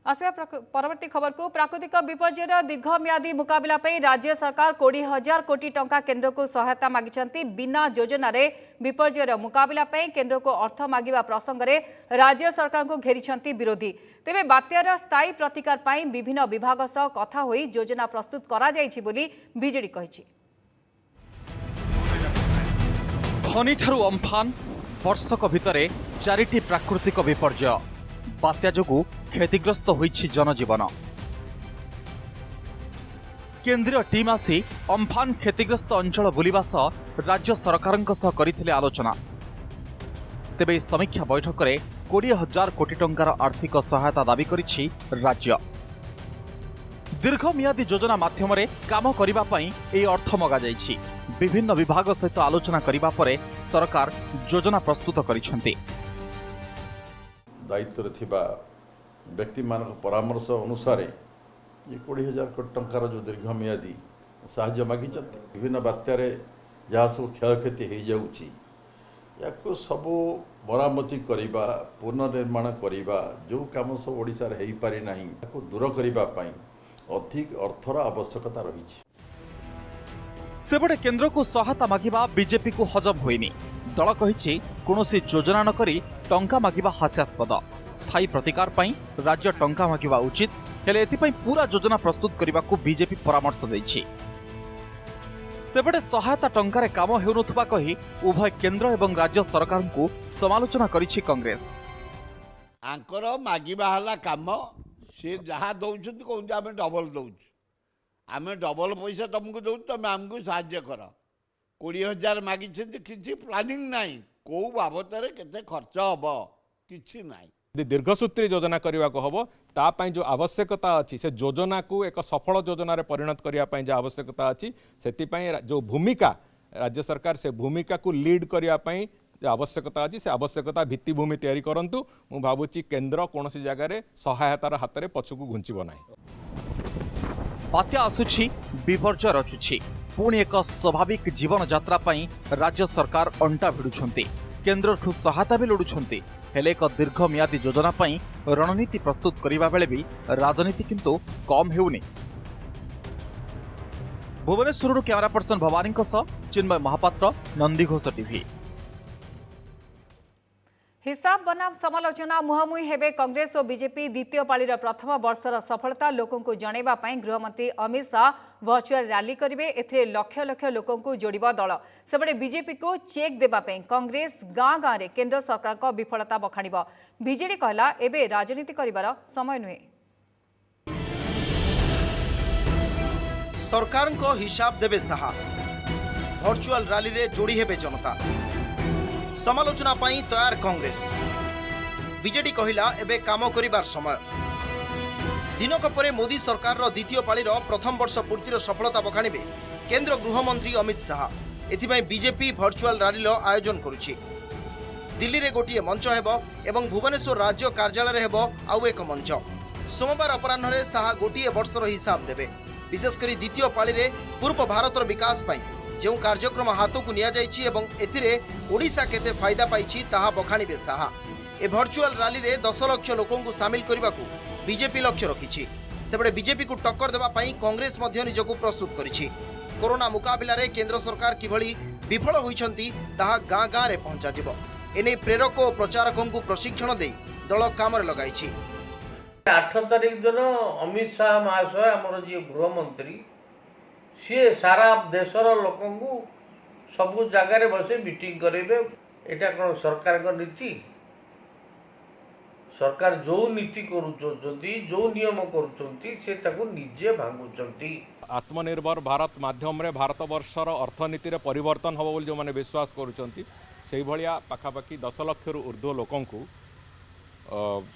आसिया परवर्ती खबर को प्राकृतिक विपर्यय दीर्घम्यादी मुकाबला पे राज्य सरकार 20,000 कोटी टंका केंद्र को सहायता मागिछंती बिना योजना रे विपर्यय मुकाबला पे केंद्र को अर्थ मागिबा प्रसंग रे राज्य सरकार को घेरिछंती विरोधी तेबे बात्यार स्थायी प्रतिकार पाई विभिन्न विभाग सह कथा होई योजना प्रस्तुत करा जायछि बोली बीजेडी कहिछि फनी ठारू अम्फान वर्षक भितरे 4टी प्राकृतिक विपर्यय बात्या जोगु क्षतिग्रस्त होइछि जनजीवन केंद्रीय टीम आसी अम्फान क्षतिग्रस्त अंचल बुलिबा सह राज्य सरकारक सह करिथिले आलोचना तेबे समीक्षा बैठक रे 20,000 कोटी टंकार आर्थिक सहायता दाबी करिछि राज्य दीर्घमियादी योजना माध्यम रे काम करिबा पई ए अर्थ मगा जाइछि विभिन्न विभाग सहित आलोचना करिबा परे सरकार योजना प्रस्तुत करिछन्ति दायित्व थिबा व्यक्ति मान परामर्श अनुसार ये 20,000 कोटी टंकार जो दीर्घमियादी साहाय्य मागी विभिन्न बात्यार जहाँ सब क्षयक्षति हो जाऊँगी या सब मरामती करवा पुनर्निर्माण करवा जो कम सब ओडिशा रे हो पारि नाही ताको दूर करबा पई अधिक अर्थर आवश्यकता रही सेबडे केंद्र को सहायता मागिबा बीजेपी को हजम होइनी दल कहिछि कोनोसी योजना न करी टंका मागिबा हास्यास्पद स्थायी प्रतिकार पई राज्य टंका मागिबा उचित हेले एथि पई पूरा योजना प्रस्तुत करबा को बीजेपी परामर्श दैछि सेबडे सहायता टंका रे काम हेउनथुबा कही उभय केंद्र एवं राज्य सरकार को समालोचना करिछि कांग्रेस आंकर मागिबा हला काम से जहाँ दौरान कहते आम डबल दौर आम डबल पैसा तुमको दौ तुम आमको साहाय्य कर 20,000 मागी किसी प्लानिंग ना कौ बाबद के खर्च हम कि ना दीर्घसूत्री योजना करने को हम तापाई जो आवश्यकता अच्छी से योजना को एक सफल योजना रे परिणत करने जो आवश्यकता अच्छी से जो भूमिका राज्य सरकार से भूमिका को लीड करने जो आवश्यकता अच्छी से आवश्यकता भित्तिभूमि तैयारी करंतु मु भावुची केंद्र कौन सी जगह सहायतार हाथ में पछकू घुंचब ना बात्या आसुछि विपर्यय रचुछि पुणी एक स्वाभाविक जीवन यात्रा पई राज्य सरकार अंटा भिडुछंती केंद्रठू सहायता भी लोडुछंती हेले एक दीर्घमियादी योजना पई रणनीति प्रस्तुत करिबा बेले भी राजनीति किंतु कम हेउनी भुवनेश्वर कैमरा पर्सन भवानी चिन्मय महापात्र नंदीघोष टीवी हिसाब बनाम समालोचना मुहांमुही हेबे कांग्रेस और बीजेपी द्वितीय पाळीर प्रथम वर्षर सफलता लोकों को जणेबा पई गृहमंत्री अमित शाह वर्चुअल रैली करिवे एथिरे लक्ष लक्ष लोकों को जोड़िबा दल सेबडे बीजेपी को चेक देबा पई कांग्रेस गाँ गाँ रे केंद्र सरकार को विफलता बखाणिबा बीजेडी कहला एबे राजनीति करिवार समय नुहे सरकार को हिसाब देबे शाह वर्चुअल रैली रे जोड़ी हेबे जनता समालोचना पाई तैयार कांग्रेस बीजेडी कहिला एबे काम करिबार समय। दिनक परे मोदी सरकार रो द्वितीय पाळीर प्रथम वर्ष पूर्तिर सफलता बखाणिबे केंद्र गृहमंत्री अमित शाह। एथिबाई बीजेपी वर्चुअल रैलीर आयोजन करुछि। दिल्ली रे गोटिए मंच हेबो एवं भुवनेश्वर राज्य कार्यालय हेबो आउ एक मंच। सोमवार अपराह्न शाह गोटिए वर्षर हिसाब देबे। विशेषकर द्वितीय पाळी रे पूर्व भारतर विकास पाई जो कार्यक्रम हाथ को निया जाइछि एवं एथिरे ओडिशा केते फायदा पाइछि ताहा बखाणिबे शाह। ए वर्चुअल रैली रे 10 लाख लोकों को शामिल करबाकू बीजेपी लक्ष्य रखिछि। सेबडे बीजेपी को टक्कर देबा पई कांग्रेस मध्य निजको प्रस्तुत करिछि। कोरोना मुकाबिला रे केंद्र सरकार किभଳି विफल होइछंती ताहा गाँ गाँ रे पहुंचा जिवो। एने प्रेरक और प्रचारकों को प्रशिक्षण दे दल काम लगाई। 8 तारिख दिन अमित शाह महाशय आमर जी गृहमंत्री सी सारा देशर लोक सब जगार बस मीटिंग करेंगे। यहाँ कौन सरकार का नीति? सरकार जो नीति करुँच जो नियम करुँचे भांगुंट। आत्मनिर्भर भारत माध्यम रे भारत वर्षर अर्थनीति रे परिवर्तन हम बोली जो मैंने विश्वास करुँच से भाया पाखापाखि 10 लाख ऊर्ध्व लोकों को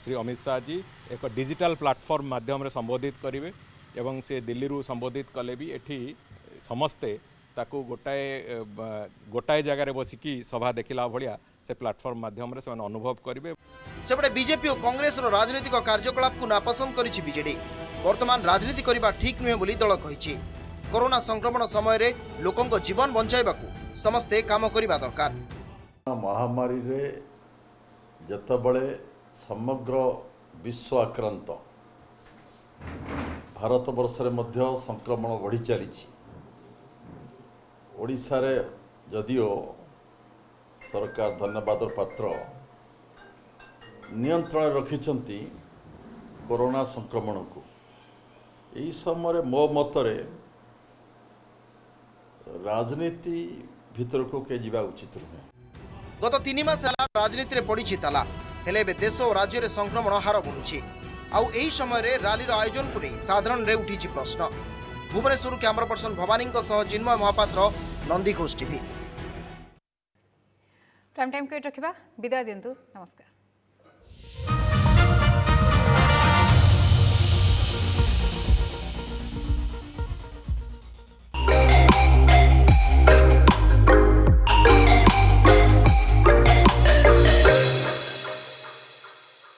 श्री अमित शाह जी एक डिजिटल प्लेटफॉर्म माध्यम रे संबोधित करेंगे एवं से दिल्ली रू संबोधित कले भी एठी समस्ते ताकू गोटाए जगार बसिकी सभा देखला भाया से प्लेटफॉर्म माध्यम रे से अनुभव करेंगे। सेबडे बीजेपी और कांग्रेस रो राजनीतिक कार्यकलाप को नापसंद करिछि बीजेडी। वर्तमान राजनीति करिबा ठीक नुहे बोली दल कहिछि। कोरोना संक्रमण समय रे लोकंक जीवन बंचाइबाकू समस्ते काम करिबा दरकार। महामारी रे जतबळे समग्र विश्व आक्रांत भारत वर्ष रे मध्य संक्रमण बढ़ी चली। ओडिशा रे जदिओ सरकार धन्यवाद पात्र नियंत्रण रखिछंती कोरोना संक्रमण को। यही समय मो मतरे राजनीति भीतर को के जीवा उचित नुहे। गत 3 मास ହେଲା राजनीति रे पड़ी ताला हेले एबे देश और राज्य रे संक्रमण हार बढ़ुछि। आउ एही समय रे रैली रो आयोजन को नै साधारण रे उठिछि प्रश्न। भुवनेश्वर कैमरा पर्सन भवानी सह Chinmay Mohapatra, Nandi Ghosh TV. Prime time को रखिबा। विदाय दिंतु। नमस्कार।